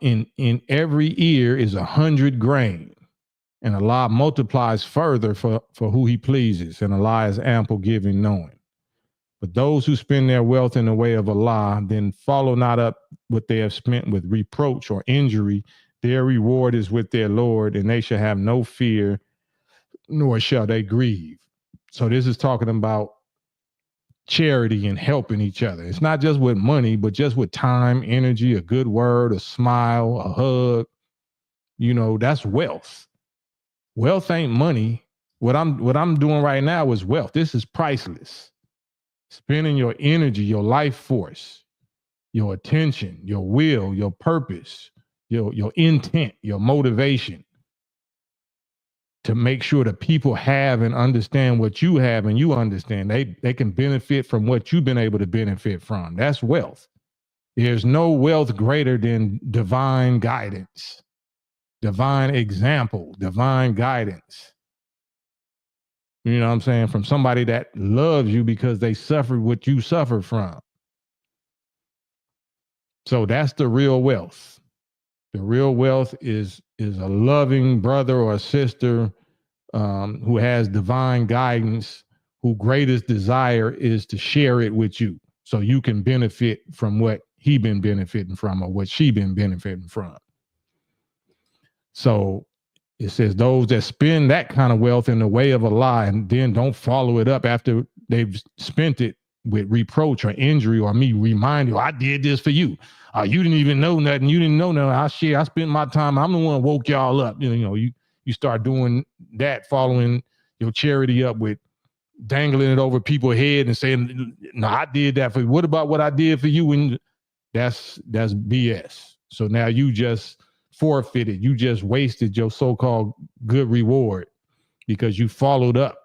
In every ear is 100 grain, and Allah multiplies further for who he pleases, and Allah is ample giving knowing. But those who spend their wealth in the way of Allah, then follow not up what they have spent with reproach or injury. Their reward is with their Lord, and they shall have no fear, nor shall they grieve. So this is talking about charity and helping each other. It's not just with money, but just with time, energy, a good word, a smile, a hug. That's wealth. Wealth ain't money. What I'm doing right now is wealth. This is priceless. Spending your energy, your life force, your attention, your will, your purpose, your intent, your motivation to make sure the people have and understand what you have and you understand. They can benefit from what you've been able to benefit from. That's wealth. There's no wealth greater than divine guidance, divine example, divine guidance. You know what I'm saying? From somebody that loves you because they suffered what you suffered from. So that's the real wealth. The real wealth is a loving brother or sister who has divine guidance, whose greatest desire is to share it with you so you can benefit from what he been benefiting from or what she been benefiting from. So it says those that spend that kind of wealth in the way of a lie and then don't follow it up after they've spent it with reproach or injury or me remind you, I did this for you. You didn't even know nothing. You didn't know nothing. I spent my time. I'm the one who woke y'all up. You start doing that, following your charity up with dangling it over people's head and saying, no, I did that for you. What about what I did for you? And that's BS. So now you just forfeited. You just wasted your so-called good reward because you followed up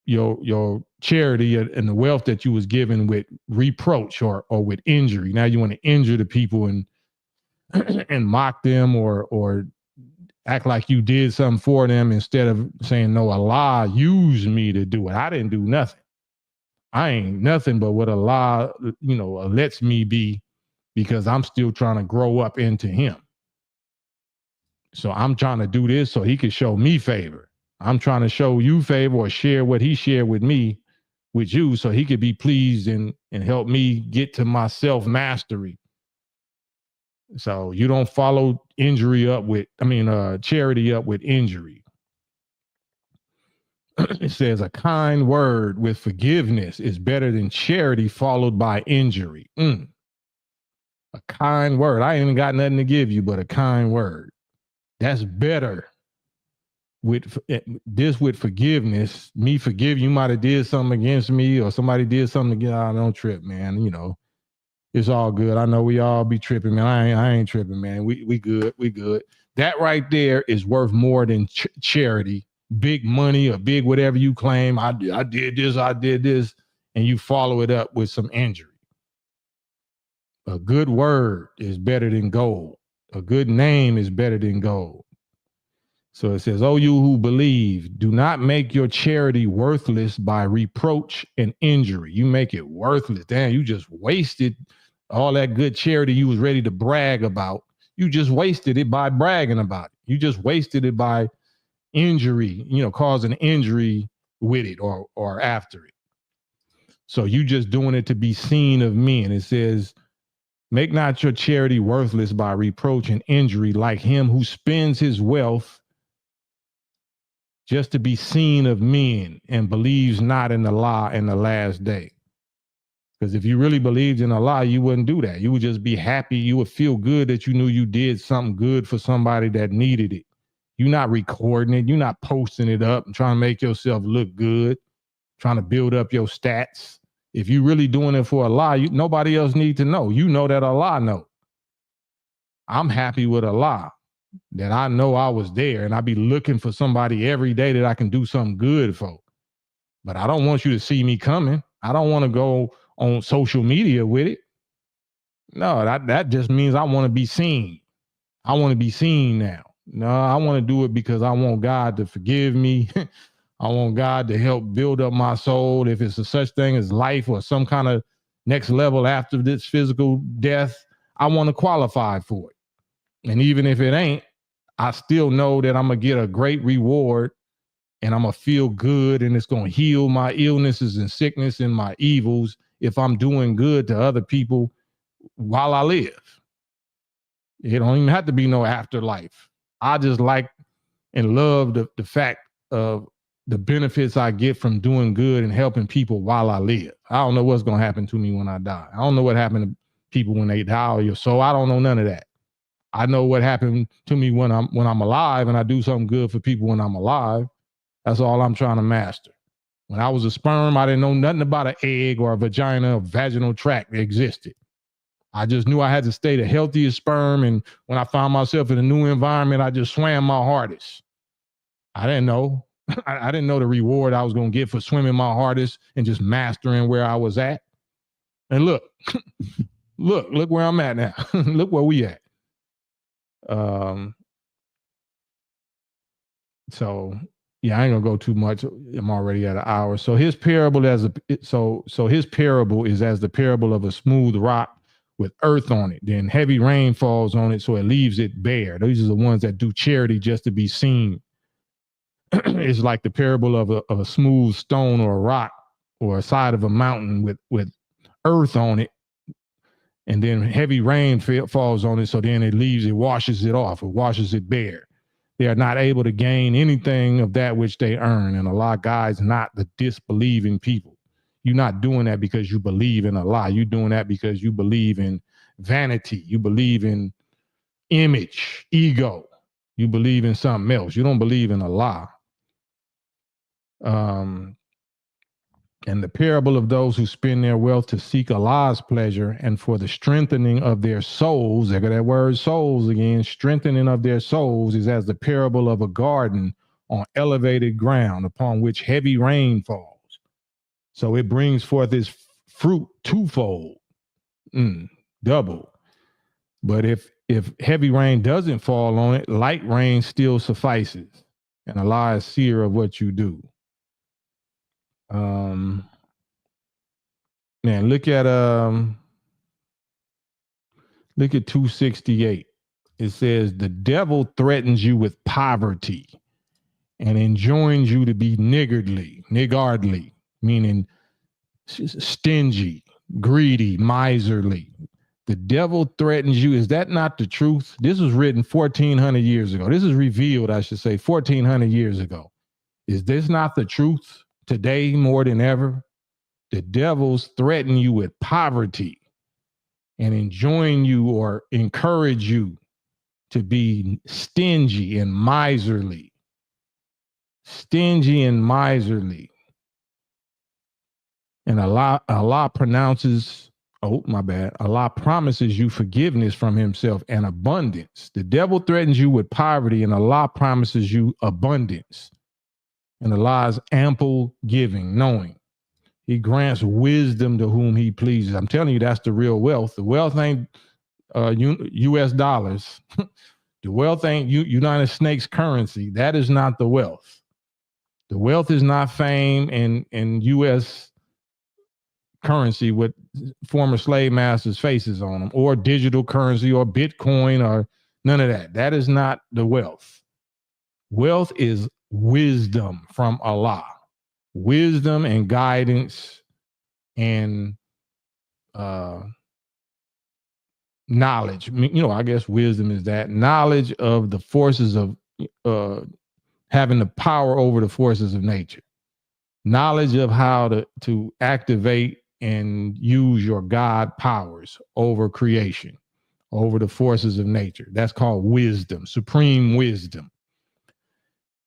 your charity and the wealth that you was given with reproach or with injury. Now you want to injure the people and mock them or act like you did something for them instead of saying, no, Allah used me to do it. I didn't do nothing. I ain't nothing but what Allah, lets me be because I'm still trying to grow up into him. So I'm trying to do this so he can show me favor. I'm trying to show you favor or share what he shared with me, with you, so he could be pleased and help me get to my self-mastery. So you don't follow charity up with injury. It says a kind word with forgiveness is better than charity followed by injury. A kind word. I ain't got nothing to give you but a kind word. That's better. With forgiveness, me forgive you might have did something against me or somebody did something against. Don't trip, man. It's all good. I know we all be tripping, man. I ain't tripping, man. We good. We good. That right there is worth more than charity, big money or big whatever you claim. I did this, and you follow it up with some injury. A good word is better than gold. A good name is better than gold. So it says, oh, you who believe, do not make your charity worthless by reproach and injury. You make it worthless. Damn, you just wasted all that good charity you was ready to brag about. You just wasted it by bragging about it. You just wasted it by injury, causing injury with it or after it. So you just doing it to be seen of men. It says, make not your charity worthless by reproach and injury like him who spends his wealth just to be seen of men and believes not in the law in the last day. Because if you really believed in Allah, you wouldn't do that. You would just be happy. You would feel good that you knew you did something good for somebody that needed it. You're not recording it. You're not posting it up and trying to make yourself look good, trying to build up your stats. If you're really doing it for Allah, nobody else needs to know. You know that Allah knows. I'm happy with Allah, that I know I was there, and I be looking for somebody every day that I can do something good for. But I don't want you to see me coming. I don't want to go on social media with it. No, that just means I want to be seen. I want to be seen now. No, I want to do it because I want God to forgive me. I want God to help build up my soul. If it's a such thing as life or some kind of next level after this physical death, I want to qualify for it. And even if it ain't, I still know that I'm going to get a great reward and I'm going to feel good and it's going to heal my illnesses and sickness and my evils if I'm doing good to other people while I live. It don't even have to be no afterlife. I just like and love the fact of the benefits I get from doing good and helping people while I live. I don't know what's going to happen to me when I die. I don't know what happened to people when they die. So I don't know none of that. I know what happened to me when I'm alive, and I do something good for people when I'm alive. That's all I'm trying to master. When I was a sperm, I didn't know nothing about an egg or a vagina or vaginal tract that existed. I just knew I had to stay the healthiest sperm, and when I found myself in a new environment, I just swam my hardest. I didn't know. I didn't know the reward I was going to get for swimming my hardest and just mastering where I was at. And look, look where I'm at now. Look where we at. So yeah, I ain't gonna go too much. I'm already at an hour. So his parable his parable is as the parable of a smooth rock with earth on it. Then heavy rain falls on it, so it leaves it bare. These are the ones that do charity just to be seen. It's like the parable of a smooth stone or a rock or a side of a mountain with earth on it, and then heavy rain falls on it, so then it washes it off, it washes it bare. They are not able to gain anything of that which they earn. And Allah guides not the disbelieving people. You're not doing that because you believe in Allah. You're doing that because you believe in vanity. You believe in image, ego. You believe in something else. You don't believe in Allah. And the parable of those who spend their wealth to seek Allah's pleasure and for the strengthening of their souls, there go that word souls again, strengthening of their souls is as the parable of a garden on elevated ground upon which heavy rain falls. So it brings forth its fruit twofold, double. But if heavy rain doesn't fall on it, light rain still suffices. And Allah is seer of what you do. Man, look at 268. It says the devil threatens you with poverty and enjoins you to be niggardly, meaning stingy, greedy, miserly. The devil threatens you. Is that not the truth? This was written 1400 years ago. This is revealed, I should say, 1400 years ago. Is this not the truth today more than ever? The devils threaten you with poverty and enjoin you or encourage you to be stingy and miserly. Stingy and miserly. And Allah pronounces, Allah promises you forgiveness from himself and abundance. The devil threatens you with poverty and Allah promises you abundance. And Allah's ample giving, knowing. He grants wisdom to whom he pleases. I'm telling you, that's the real wealth. The wealth ain't US dollars. The wealth ain't United States currency. That is not the wealth. The wealth is not fame and US currency with former slave masters' faces on them, or digital currency or Bitcoin or none of that. That is not the wealth. Wealth is wisdom from Allah. Wisdom and guidance and knowledge. I guess wisdom is that knowledge of the forces of having the power over the forces of nature. Knowledge of how to activate and use your God powers over creation, over the forces of nature. That's called wisdom, supreme wisdom.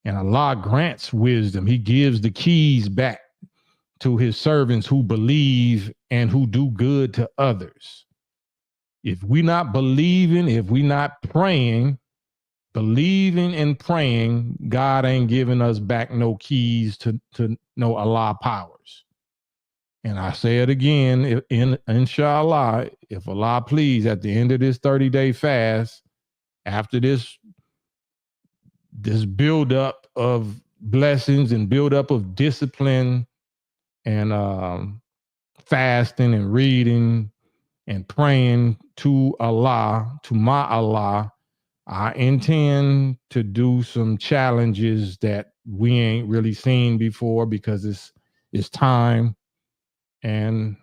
And Allah grants wisdom. He gives the keys back to his servants who believe and who do good to others. If we're not believing, if we're not praying, believing and praying, God ain't giving us back no keys to no Allah powers. And I say it again, inshallah, if Allah please, at the end of this 30-day fast, after this buildup of blessings and buildup of discipline and fasting and reading and praying to Allah, to my Allah, I intend to do some challenges that we ain't really seen before because it's time, and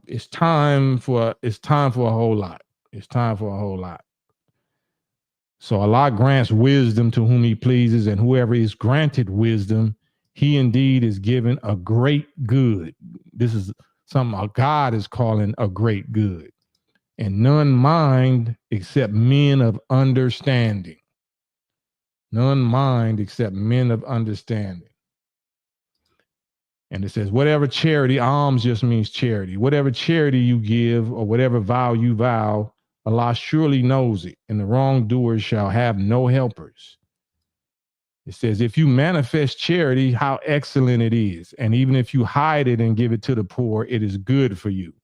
it's time for a whole lot. It's time for a whole lot. So Allah grants wisdom to whom he pleases, and whoever is granted wisdom, he indeed is given a great good. This is something God is calling a great good. And none mind except men of understanding. None mind except men of understanding. And it says, whatever charity, alms just means charity. Whatever charity you give or whatever vow you vow, Allah surely knows it, and the wrongdoers shall have no helpers. It says, if you manifest charity, how excellent it is. And even if you hide it and give it to the poor, it is good for you.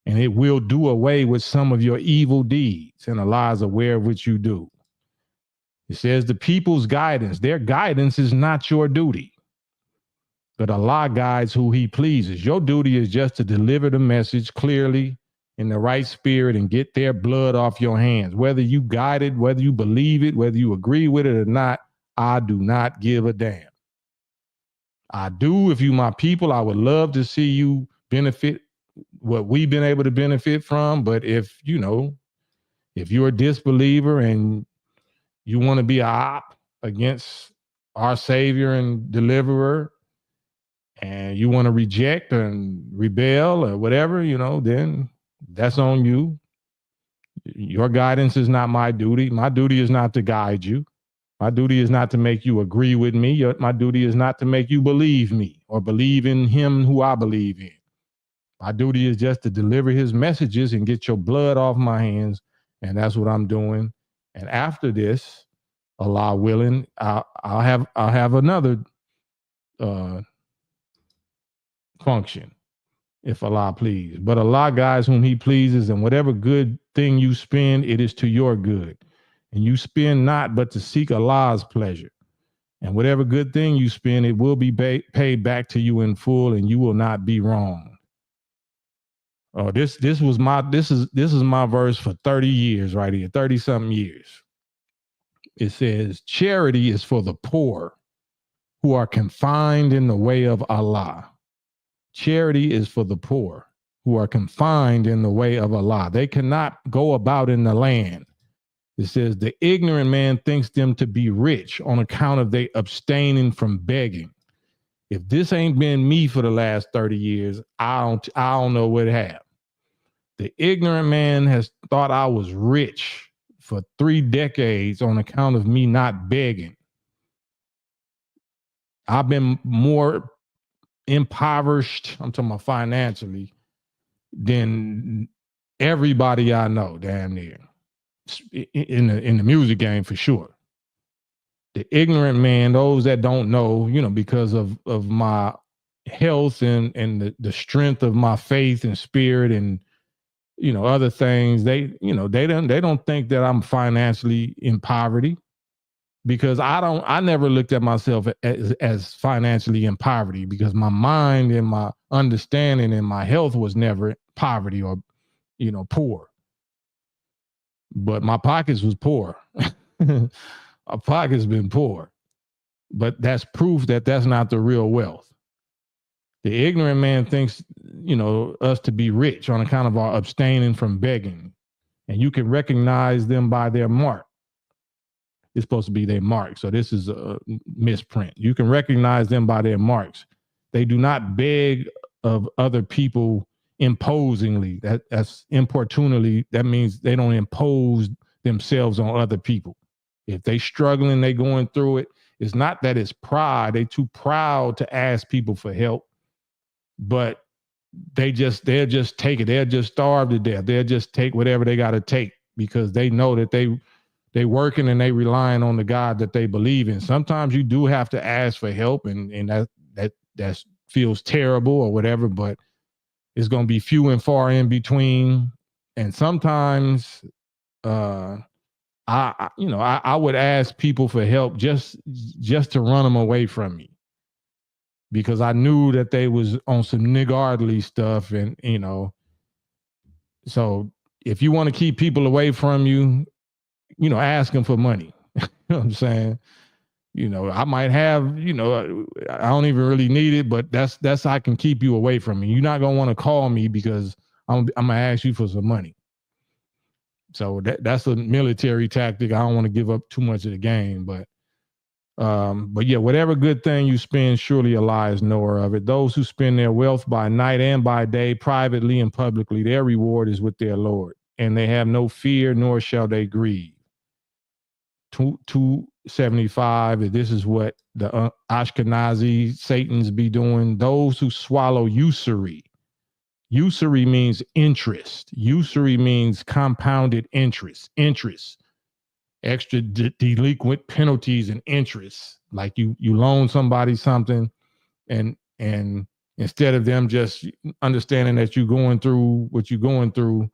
And it will do away with some of your evil deeds, and Allah is aware of what you do. It says the people's guidance, their guidance is not your duty, but Allah guides who he pleases. Your duty is just to deliver the message clearly in the right spirit and get their blood off your hands. Whether you guide it, whether you believe it, whether you agree with it or not, I do not give a damn. I do. If you my people, I would love to see you benefit what we've been able to benefit from. But if you're a disbeliever and you want to be a op against our Savior and deliverer, and you want to reject and rebel or whatever, then that's on you. Your guidance is not my duty. My duty is not to guide you. My duty is not to make you agree with me. My duty is not to make you believe me or believe in him who I believe in. My duty is just to deliver his messages and get your blood off my hands. And that's what I'm doing. And after this, Allah willing, I'll have another function, if Allah please. But Allah guides whom he pleases, and whatever good thing you spend, it is to your good. And you spend not but to seek Allah's pleasure. And whatever good thing you spend, it will be paid back to you in full, and you will not be wrong. Oh, this is my verse for 30 years right here, 30 something years. It says, charity is for the poor who are confined in the way of Allah. Charity is for the poor who are confined in the way of Allah. They cannot go about in the land. It says, the ignorant man thinks them to be rich on account of they abstaining from begging. If this ain't been me for the last 30 years, I don't know what have. The ignorant man has thought I was rich for 3 decades on account of me not begging. I've been more impoverished, I'm talking about financially, than everybody I know, damn near, in the music game for sure. The ignorant man, those that don't know, because of my health and the strength of my faith and spirit and other things, they don't think that I'm financially in poverty, because I never looked at myself as financially in poverty, because my mind and my understanding and my health was never poverty or poor. But my pockets was poor. My pockets been poor. But that's proof that that's not the real wealth. The ignorant man thinks, us to be rich on account of our abstaining from begging. And you can recognize them by their mark. It's supposed to be their mark. So this is a misprint. You can recognize them by their marks. They do not beg of other people imposingly. That's importunely. That means they don't impose themselves on other people. If they struggling, they going through it. It's not that it's pride. They too proud to ask people for help, but they'll just take it. They'll just starve to death. They'll just take whatever they got to take, because they know that they working and they relying on the God that they believe in. Sometimes you do have to ask for help, and that feels terrible or whatever, but it's going to be few and far in between. And sometimes I would ask people for help just to run them away from me, because I knew that they was on some niggardly stuff. And, so if you want to keep people away from you, ask them for money. You know what I'm saying? I might have, I don't even really need it, but that's how I can keep you away from me. You're not going to want to call me because I'm going to ask you for some money. So that's a military tactic. I don't want to give up too much of the game, but yeah, whatever good thing you spend, surely Allah is knower of it. Those who spend their wealth by night and by day, privately and publicly, their reward is with their Lord, and they have no fear, nor shall they grieve. 275, this is what the Ashkenazi Satans be doing. Those who swallow usury. Usury means interest. Usury means compounded interest. extra delinquent penalties and interest. Like you loan somebody something, and instead of them just understanding that you're going through what you're going through,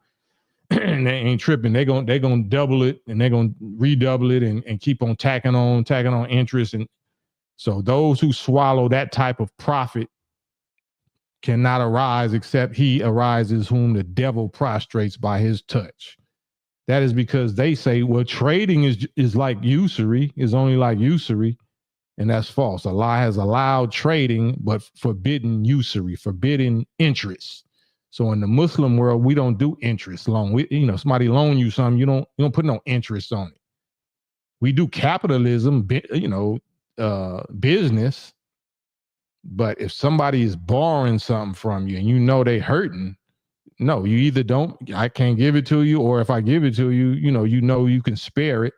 and they ain't tripping, they're gonna double it, and they're gonna redouble it, and keep on tacking on interest. And so those who swallow that type of profit cannot arise, except he arises whom the devil prostrates by his touch. That is because they say, well, trading is like usury, is only like usury, and that's false. Allah has allowed trading, but forbidden usury, forbidden interest. So in the Muslim world, we don't do interest loan. Somebody loan you something, you don't put no interest on it. We do capitalism, business. But if somebody is borrowing something from you and you know they hurting, no, you either don't, I can't give it to you, or if I give it to you, you can spare it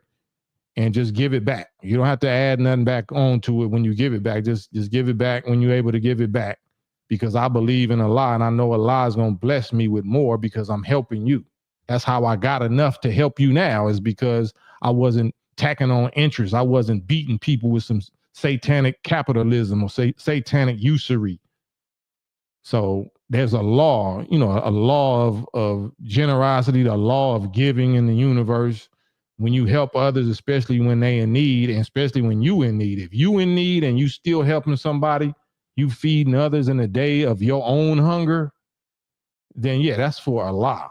and just give it back. You don't have to add nothing back onto it when you give it back. Just give it back when you're able to give it back, because I believe in Allah, and I know Allah is going to bless me with more because I'm helping you. That's how I got enough to help you now, is because I wasn't tacking on interest. I wasn't beating people with some satanic capitalism or satanic usury. So there's a law, a law of generosity, the law of giving in the universe. When you help others, especially when they in need, and especially when you in need. If you in need and you still helping somebody, you feeding others in a day of your own hunger, then yeah, that's for Allah.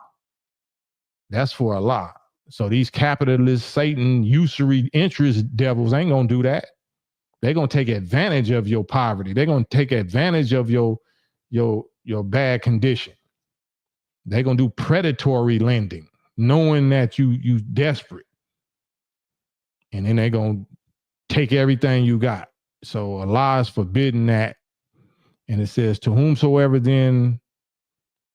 That's for Allah. So these capitalist, Satan, usury, interest devils ain't gonna do that. They're gonna take advantage of your poverty. They're gonna take advantage of your bad condition. They're gonna do predatory lending, knowing that you desperate, and then they're gonna take everything you got. So Allah is forbidding that, and it says, "To whomsoever then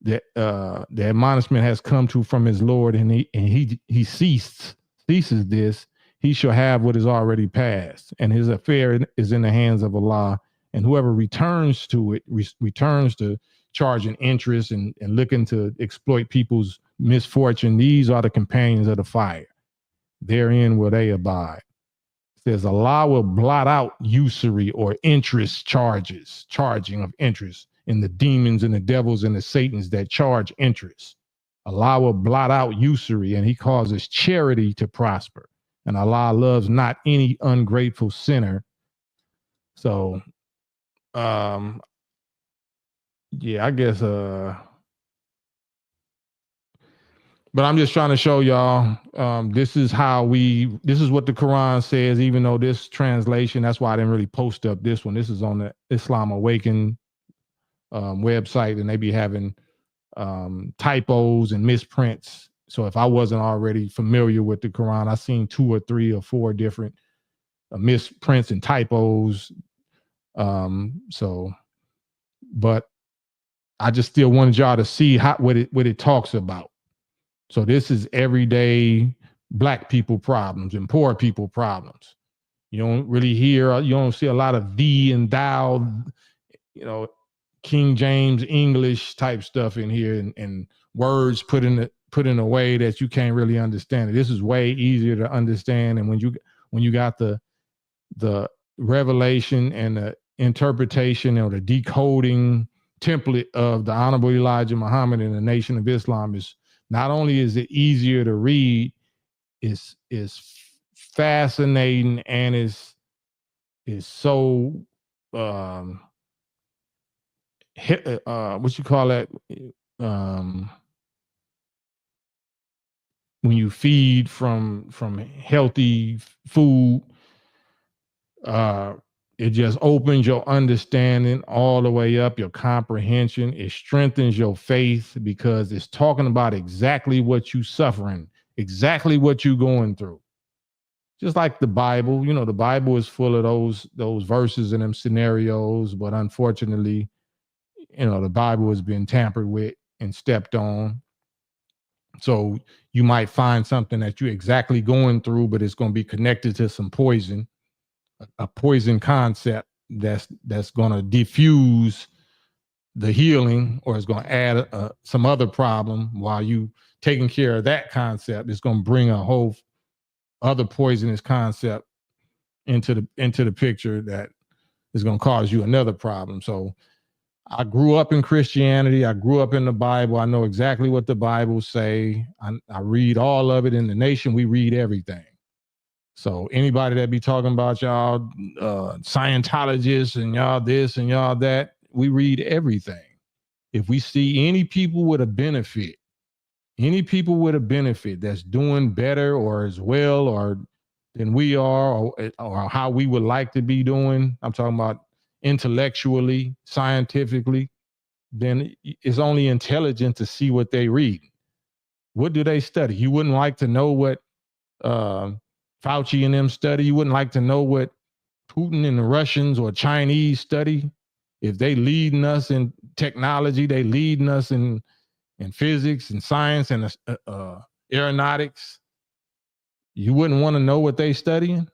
the admonishment has come to from his Lord, and he ceases this, he shall have what is already passed, and his affair is in the hands of Allah. And whoever returns to it, returns to charging interest and looking to exploit people's misfortune, these are the companions of the fire. Therein will they abide." It says Allah will blot out usury or interest charging of interest, in the demons and the devils and the Satans that charge interest. Allah will blot out usury, and he causes charity to prosper. And Allah loves not any ungrateful sinner. So, yeah, I guess, but I'm just trying to show y'all, this is what the Quran says, even though this translation, that's why I didn't really post up this one. This is on the Islam Awakened website, and they be having typos and misprints. So if I wasn't already familiar with the Quran, I seen 2 or 3 or 4 different misprints and typos. But I just still wanted y'all to see what it talks about. So this is everyday Black people problems and poor people problems. You don't really hear, you don't see a lot of thee and thou, King James English type stuff in here, and words put in a way that you can't really understand it. This is way easier to understand. And when you got the revelation and the interpretation or the decoding template of the Honorable Elijah Muhammad and the Nation of Islam, is not only is it easier to read, is fascinating, and is so what you call that, when you feed from healthy food, it just opens your understanding all the way up, your comprehension. It strengthens your faith, because it's talking about exactly what you're suffering, exactly what you're going through. Just like the Bible, the Bible is full of those verses and them scenarios, but unfortunately, the Bible has been tampered with and stepped on. So you might find something that you're exactly going through, but it's going to be connected to some poison, a poison concept that's going to diffuse the healing, or it's going to add some other problem while you taking care of that concept. It's going to bring a whole other poisonous concept into the picture that is going to cause you another problem. So I grew up in Christianity. I grew up in the Bible. I know exactly what the Bible say. I read all of it. In the nation, we read everything. So anybody that be talking about y'all Scientologists and y'all this and y'all that, we read everything. If we see any people with a benefit that's doing better or as well or than we are or how we would like to be doing, I'm talking about intellectually, scientifically, then it's only intelligent to see what they read. What do they study? You wouldn't like to know what Fauci and them study. You wouldn't like to know what Putin and the Russians or Chinese study. If they leading us in technology, they leading us in physics and science and aeronautics. You wouldn't want to know what they studying.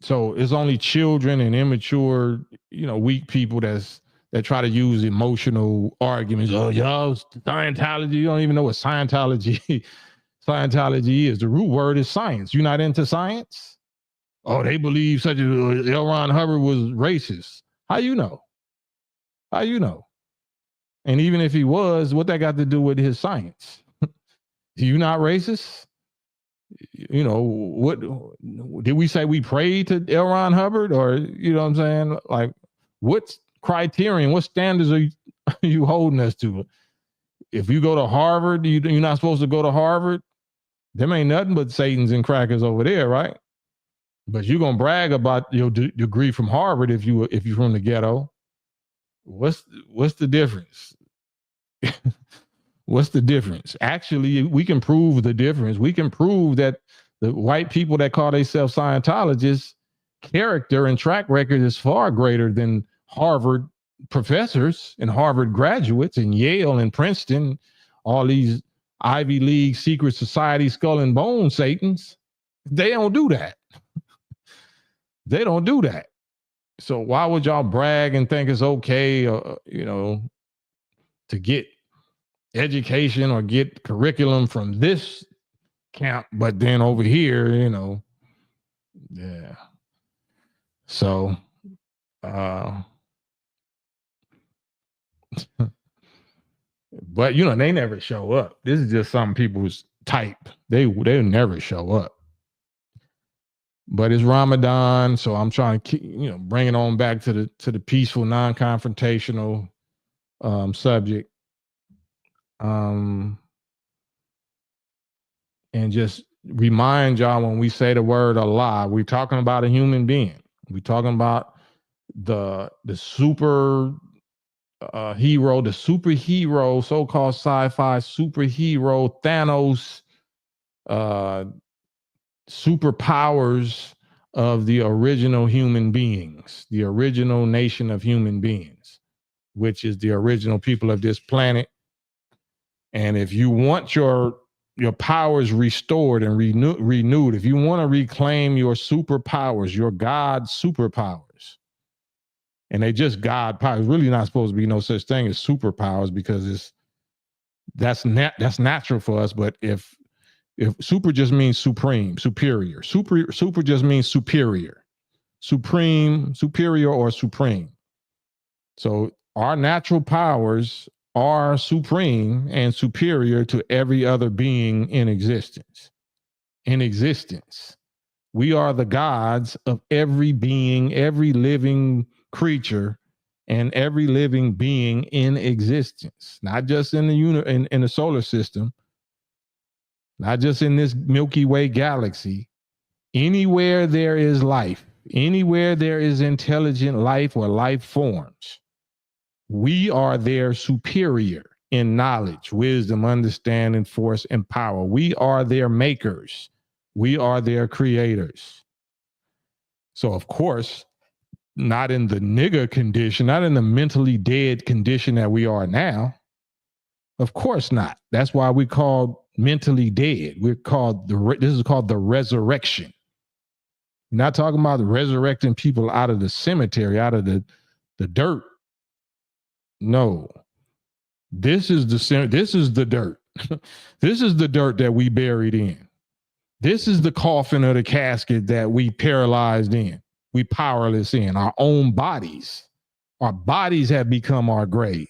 So it's only children and immature, weak people that try to use emotional arguments. Oh, y'all, Scientology. You don't even know what Scientology is. The root word is science. You're not into science? Oh, they believe such as L. Ron Hubbard was racist. How you know? And even if he was, what that got to do with his science? You not racist? What did we say we prayed to L. Ron Hubbard? Or, you know what I'm saying? Like, what criterion, what standards are you holding us to? If you go to Harvard, you're not supposed to go to Harvard. Them ain't nothing but Satans and crackers over there, right? But you're gonna brag about your degree from Harvard if you're from the ghetto. What's the difference? What's the difference? Actually, we can prove the difference. We can prove that the white people that call themselves Scientologists, character and track record is far greater than Harvard professors and Harvard graduates and Yale and Princeton, all these Ivy League secret society skull and bone Satans. They don't do that. They don't do that. So why would y'all brag and think it's okay, to get education or get curriculum from this camp, but then over here, yeah. So, but they never show up. This is just some people's type. They never show up. But it's Ramadan, so I'm trying to keep, bring it on back to the peaceful, non-confrontational subject. And just remind y'all, when we say the word Allah, we're talking about a human being. We're talking about the super hero, the superhero, so-called sci-fi superhero, Thanos, superpowers of the original human beings, the original nation of human beings, which is the original people of this planet. And if you want your powers restored and renewed, if you want to reclaim your superpowers, your God superpowers, and they just God powers, really not supposed to be no such thing as superpowers, because that's natural for us. But if super just means supreme, superior, super just means superior, supreme, superior, or supreme. So our natural powers are supreme and superior to every other being in existence. We are the gods of every being, every living creature, and every living being in existence, not just in the in the solar system, not just in this Milky Way galaxy. Anywhere there is life, anywhere there is intelligent life or life forms, we are their superior in knowledge, wisdom, understanding, force, and power. We are their makers. We are their creators. So, of course, not in the nigger condition, not in the mentally dead condition that we are now. Of course not. That's why we call mentally dead. We're called this is called the resurrection. We're not talking about resurrecting people out of the cemetery, out of the dirt. No, this is the dirt. This is the dirt that we buried in. This is the coffin or the casket that we paralyzed in, we powerless in, our own bodies. Our bodies have become our grave.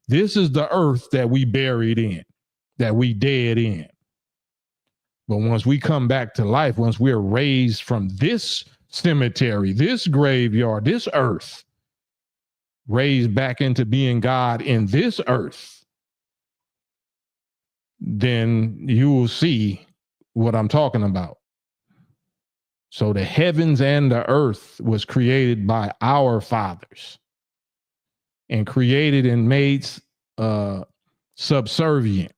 This is the earth that we buried in, that we dead in. But once we come back to life, once we're raised from this cemetery, this graveyard, this earth, raised back into being God in this earth, then you will see what I'm talking about. So the heavens and the earth was created by our fathers and created and made subservient.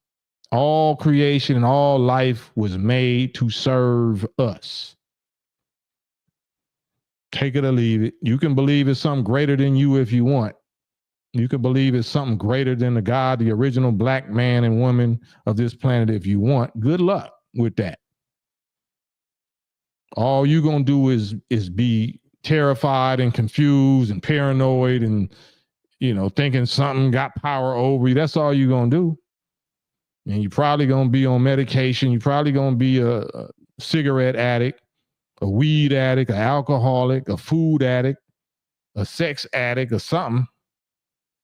All creation and all life was made to serve us. Take it or leave it. You can believe it's something greater than you if you want. You can believe it's something greater than the God, the original black man and woman of this planet if you want. Good luck with that. All you're going to do is be terrified and confused and paranoid and, thinking something got power over you. That's all you're going to do. And you're probably going to be on medication. You're probably going to be a cigarette addict, a weed addict, an alcoholic, a food addict, a sex addict, or something.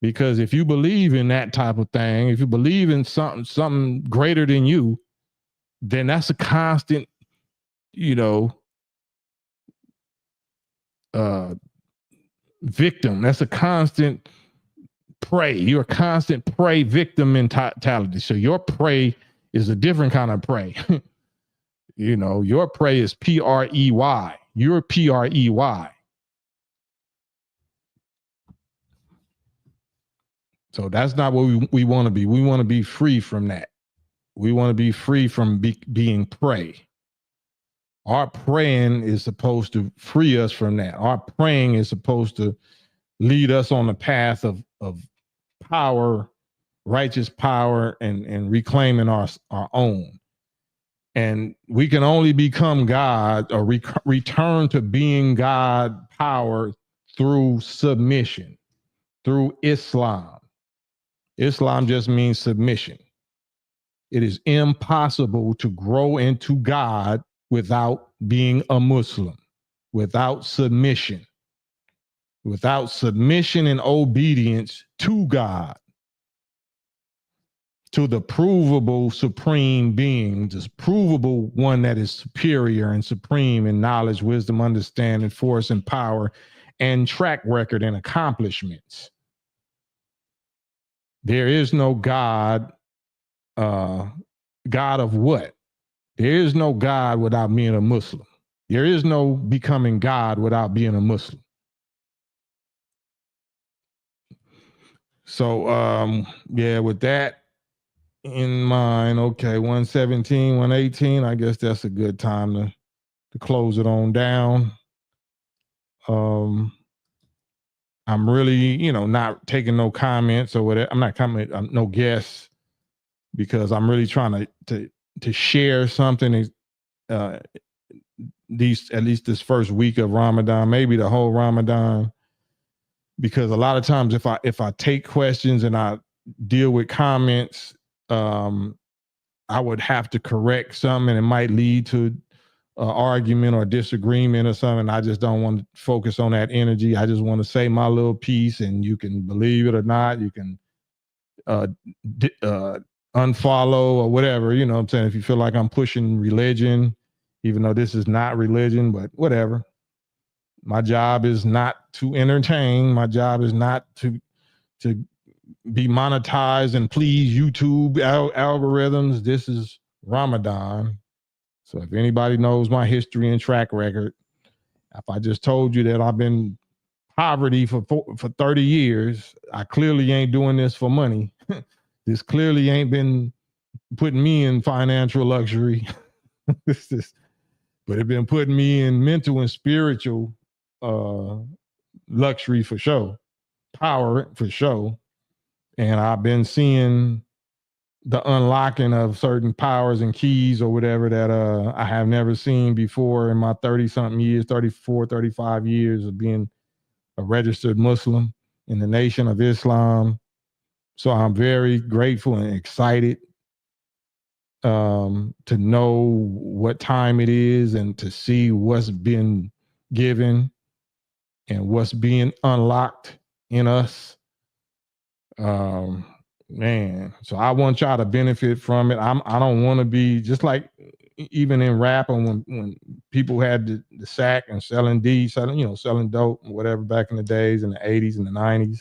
Because if you believe in that type of thing, if you believe in something greater than you, then that's a constant, victim. That's a constant prey. You're a constant prey victim mentality. So your prey is a different kind of prey. Your prey is P-R-E-Y. You're P-R-E-Y. So that's not what we want to be. We want to be free from that. We want to be free from being prey. Our praying is supposed to free us from that. Our praying is supposed to lead us on the path of power, righteous power, and reclaiming our own. And we can only become God or return to being God power through submission, through Islam. Islam just means submission. It is impossible to grow into God without being a Muslim, without submission and obedience to God, to the provable supreme being, this provable one that is superior and supreme in knowledge, wisdom, understanding, force, and power, and track record and accomplishments. There is no God. God of what? There is no God without being a Muslim. There is no becoming God without being a Muslim. So, with that in mind, okay, 117, 118, I guess that's a good time to close it on down. I'm really, not taking no comments or whatever. I'm not commenting, I'm no guests, because I'm really trying to share something. At least this first week of Ramadan, maybe the whole Ramadan, because a lot of times if I take questions and I deal with comments, I would have to correct something, and it might lead to argument or disagreement or something. I just don't want to focus on that energy. I just want to say my little piece, and you can believe it or not. You can unfollow or whatever, what I'm saying? If you feel like I'm pushing religion, even though this is not religion, but whatever. My job is not to entertain. My job is not to be monetized and please YouTube algorithms. This is Ramadan. So if anybody knows my history and track record, if I just told you that I've been poverty for 30 years, I clearly ain't doing this for money. This clearly ain't been putting me in financial luxury. But it's been putting me in mental and spiritual luxury for sure, power for sure. And I've been seeing the unlocking of certain powers and keys or whatever that I have never seen before in my 30-something years, 34, 35 years of being a registered Muslim in the Nation of Islam. So I'm very grateful and excited to know what time it is and to see what's been given and what's being unlocked in us. Man, so I want y'all to benefit from it. I don't want to be just like even in rapping when people had the sack and selling selling dope and whatever back in the days in the 80s and the 90s.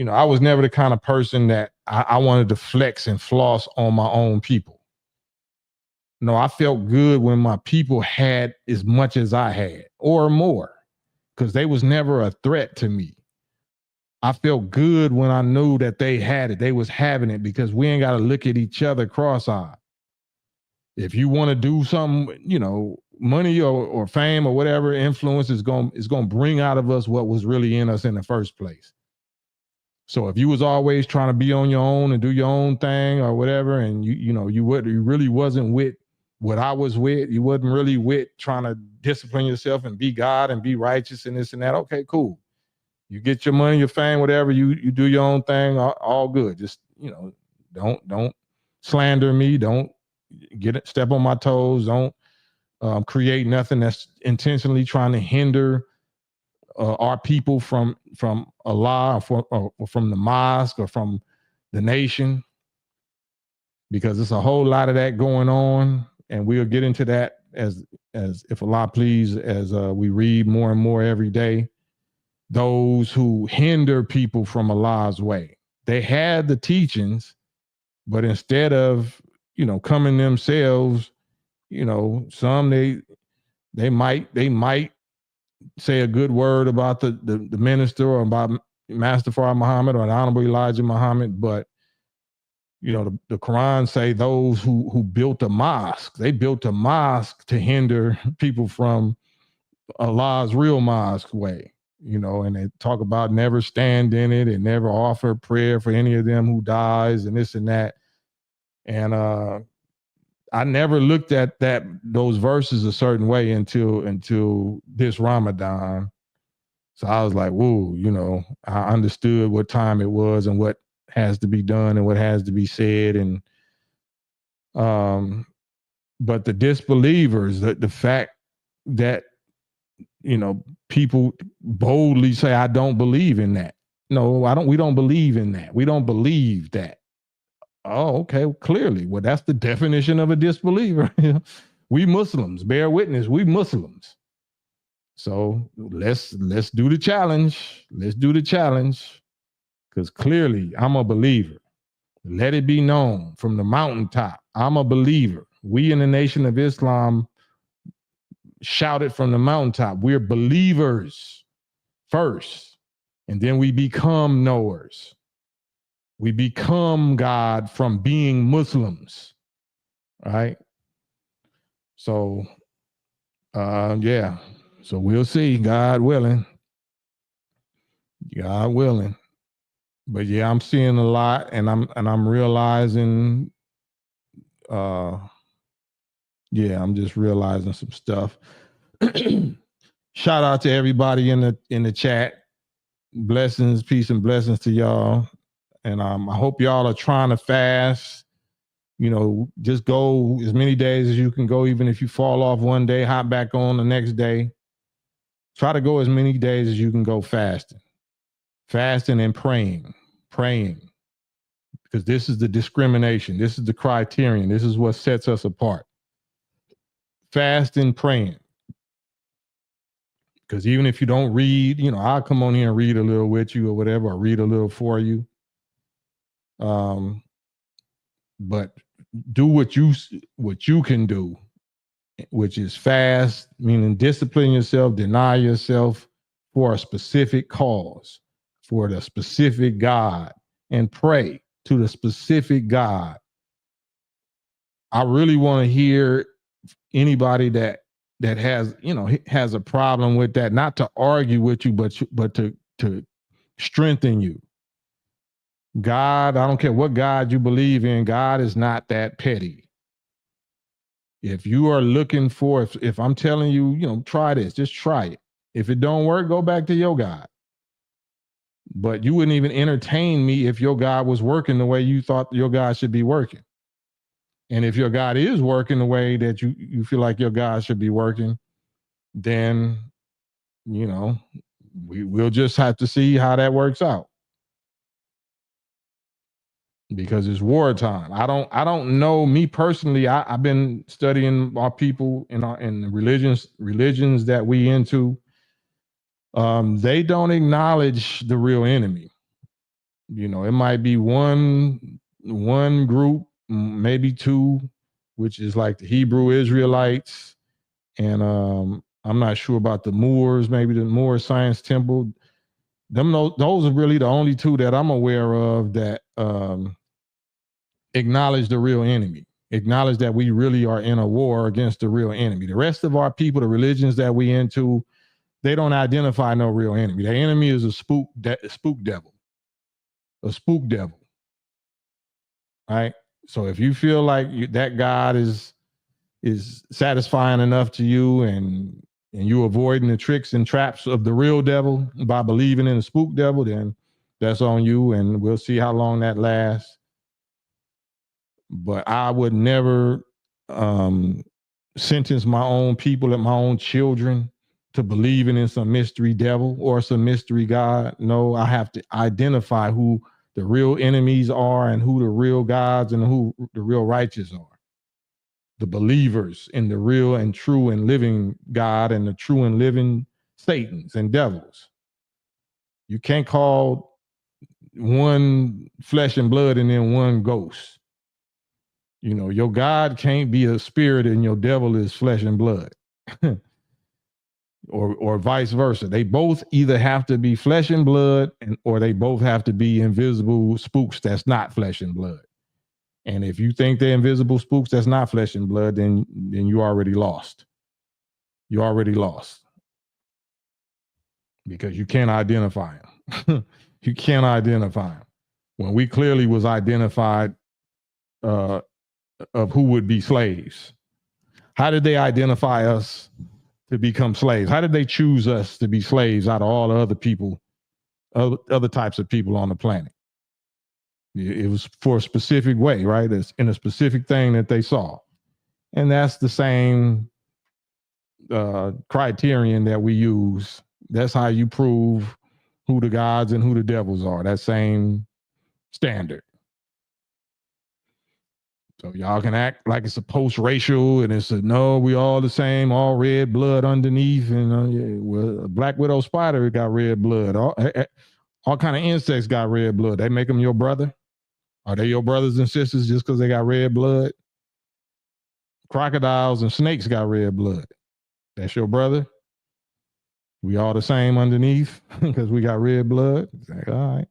I was never the kind of person that I wanted to flex and floss on my own people. No, I felt good when my people had as much as I had or more, because they was never a threat to me. I felt good when I knew that they had it. They was having it, because we ain't got to look at each other cross-eyed. If you want to do something, money or fame or whatever influence is going to bring out of us what was really in us in the first place. So if you was always trying to be on your own and do your own thing or whatever, and you really wasn't with what I was with, you wasn't really with trying to discipline yourself and be God and be righteous and this and that. Okay, cool. You get your money, your fame, whatever. You do your own thing. All good. Just don't slander me. Don't step on my toes. Don't create nothing that's intentionally trying to hinder our people from Allah or from the mosque or from the nation, because there's a whole lot of that going on, and we'll get into that as if Allah please, as we read more and more every day. Those who hinder people from Allah's way, they had the teachings, but instead of coming themselves, some they might say a good word about the minister or about Master Farah Muhammad or the Honorable Elijah Muhammad, but the Quran say those who built a mosque, they built a mosque to hinder people from Allah's real mosque way, and they talk about never stand in it and never offer prayer for any of them who dies and this and that. And I never looked at those verses a certain way until this Ramadan. So I was like, whoa, I understood what time it was and what has to be done and what has to be said. And but the disbelievers, the fact that people boldly say, I don't believe in that. No, we don't believe in that. We don't believe that. Oh, okay, clearly. Well, that's the definition of a disbeliever. We Muslims, bear witness, we Muslims. So let's do the challenge. Let's do the challenge, because clearly I'm a believer. Let it be known from the mountaintop, I'm a believer. We in the Nation of Islam shout it from the mountaintop. We're believers first, and then we become knowers. We become God from being Muslims, right? So, yeah. So we'll see, God willing. God willing. But yeah, I'm seeing a lot, and I'm realizing, I'm just realizing some stuff. Shout out to everybody in the chat. Blessings, peace, and blessings to y'all. And I hope y'all are trying to fast. Just go as many days as you can go. Even if you fall off one day, hop back on the next day. Try to go as many days as you can go fasting and praying, because this is the discrimination. This is the criterion. This is what sets us apart. Fasting, praying. Because even if you don't read, I'll come on here and read a little with you or whatever, or read a little for you. But do what you can do, which is fast, meaning discipline yourself, deny yourself for a specific cause, for the specific God, and pray to the specific God. I really want to hear anybody that has a problem with that, not to argue with you, but to strengthen you. God, I don't care what God you believe in, God is not that petty. If you are looking for, if I'm telling you, try this, just try it. If it don't work, go back to your God. But you wouldn't even entertain me if your God was working the way you thought your God should be working. And if your God is working the way that you feel like your God should be working, then, we'll just have to see how that works out. Because it's wartime. I don't know. Me personally, I've been studying our people in the religions that we into. They don't acknowledge the real enemy. It might be one group, maybe two, which is like the Hebrew Israelites, and I'm not sure about the Moors. Maybe the Moor Science Temple. Those are really the only two that I'm aware of that acknowledge the real enemy, acknowledge that we really are in a war against the real enemy. The rest of our people, the religions that we into, they don't identify no real enemy. The enemy is a spook devil, right? So if you feel like that God is satisfying enough to you, and you avoiding the tricks and traps of the real devil by believing in the spook devil, then that's on you, and we'll see how long that lasts. But I would never sentence my own people and my own children to believing in some mystery devil or some mystery God. No, I have to identify who the real enemies are and who the real gods and who the real righteous are. The believers in the real and true and living God and the true and living Satans and devils. You can't call one flesh and blood and then one ghost. Your God can't be a spirit and your devil is flesh and blood. or vice versa. They both either have to be flesh and blood, or they both have to be invisible spooks that's not flesh and blood. And if you think they're invisible spooks that's not flesh and blood, then you already lost. You already lost. Because you can't identify them. You can't identify them. When we clearly was identified of who would be slaves. How did they identify us to become slaves? How did they choose us to be slaves out of all the other people, other types of people on the planet? It was for a specific way, right? It's in a specific thing that they saw. And that's the same criterion that we use. That's how you prove who the gods and who the devils are. That same standard. So y'all can act like it's a post-racial and it's no, we all the same, all red blood underneath. And well, a black widow spider got red blood. All kind of insects got red blood. They make them your brother? Are they your brothers and sisters just because they got red blood? Crocodiles and snakes got red blood. That's your brother? We all the same underneath because we got red blood? Like, all right.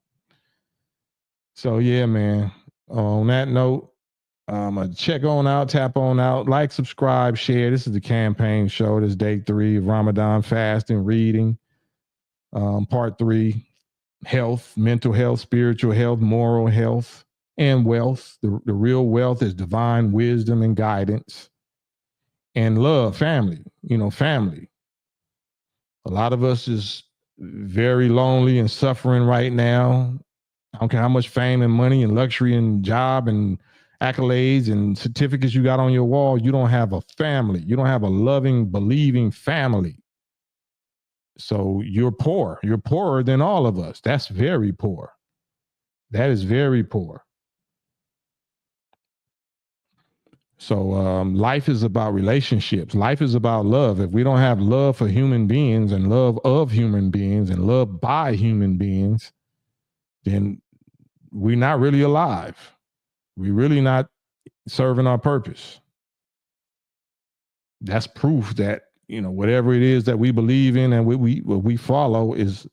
So yeah, man. On that note, check on out, tap on out, like, subscribe, share. This is the KAM-PAIN show. This is day 3 of Ramadan fasting, reading. Part 3, health, mental health, spiritual health, moral health, and wealth. The real wealth is divine wisdom and guidance. And love, family, family. A lot of us is very lonely and suffering right now. I don't care how much fame and money and luxury and job and accolades and certificates you got on your wall. You don't have a family. You don't have a loving, believing family. So you're poor. You're poorer than all of us. That's very poor. That is very poor. So life is about relationships. Life is about love. If we don't have love for human beings and love of human beings and love by human beings, then we're not really alive. We're really not serving our purpose. That's proof that, whatever it is that we believe in and what we follow is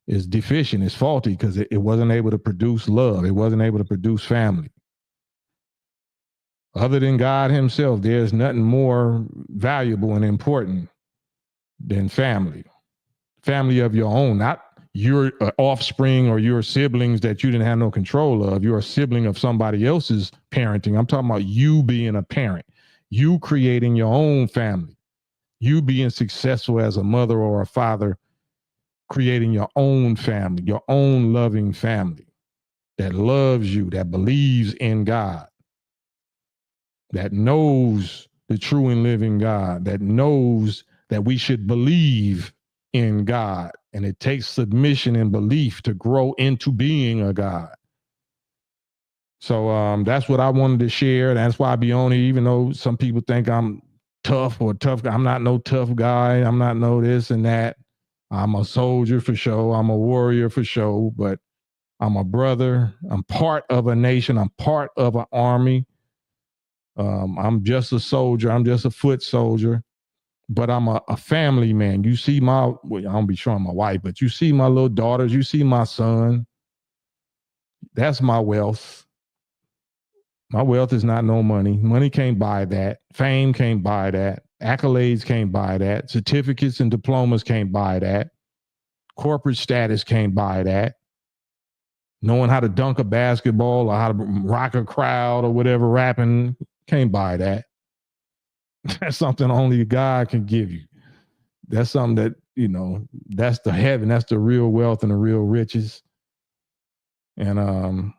deficient, is faulty, because it wasn't able to produce love. It wasn't able to produce family. Other than God himself, there's nothing more valuable and important than family. Family of your own, not your offspring or your siblings that you didn't have no control of. You're a sibling of somebody else's parenting. I'm talking about you being a parent, you creating your own family, you being successful as a mother or a father, creating your own family, your own loving family that loves you, that believes in God. that knows the true and living God, that knows that we should believe in God. And it takes submission and belief to grow into being a God. So that's what I wanted to share. That's why I be on it, even though some people think I'm tough or tough guy. I'm not no tough guy. I'm not no this and that. I'm a soldier for sure. I'm a warrior for sure, but I'm a brother. I'm part of a nation. I'm part of an army. I'm just a soldier. I'm just a foot soldier, but I'm a family man. You see well, I don't be showing my wife, but you see my little daughters. You see my son. That's my wealth. My wealth is not no money. Money can't buy that. Fame can't buy that. Accolades can't buy that. Certificates and diplomas can't buy that. Corporate status can't buy that. Knowing how to dunk a basketball or how to rock a crowd or whatever, rapping, can't buy that. That's something only God can give you. That's something that, that's the heaven. That's the real wealth and the real riches. And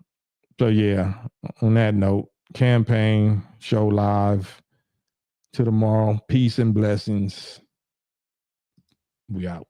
so, yeah, on that note, KAM-PAIN show live till tomorrow. Peace and blessings. We out.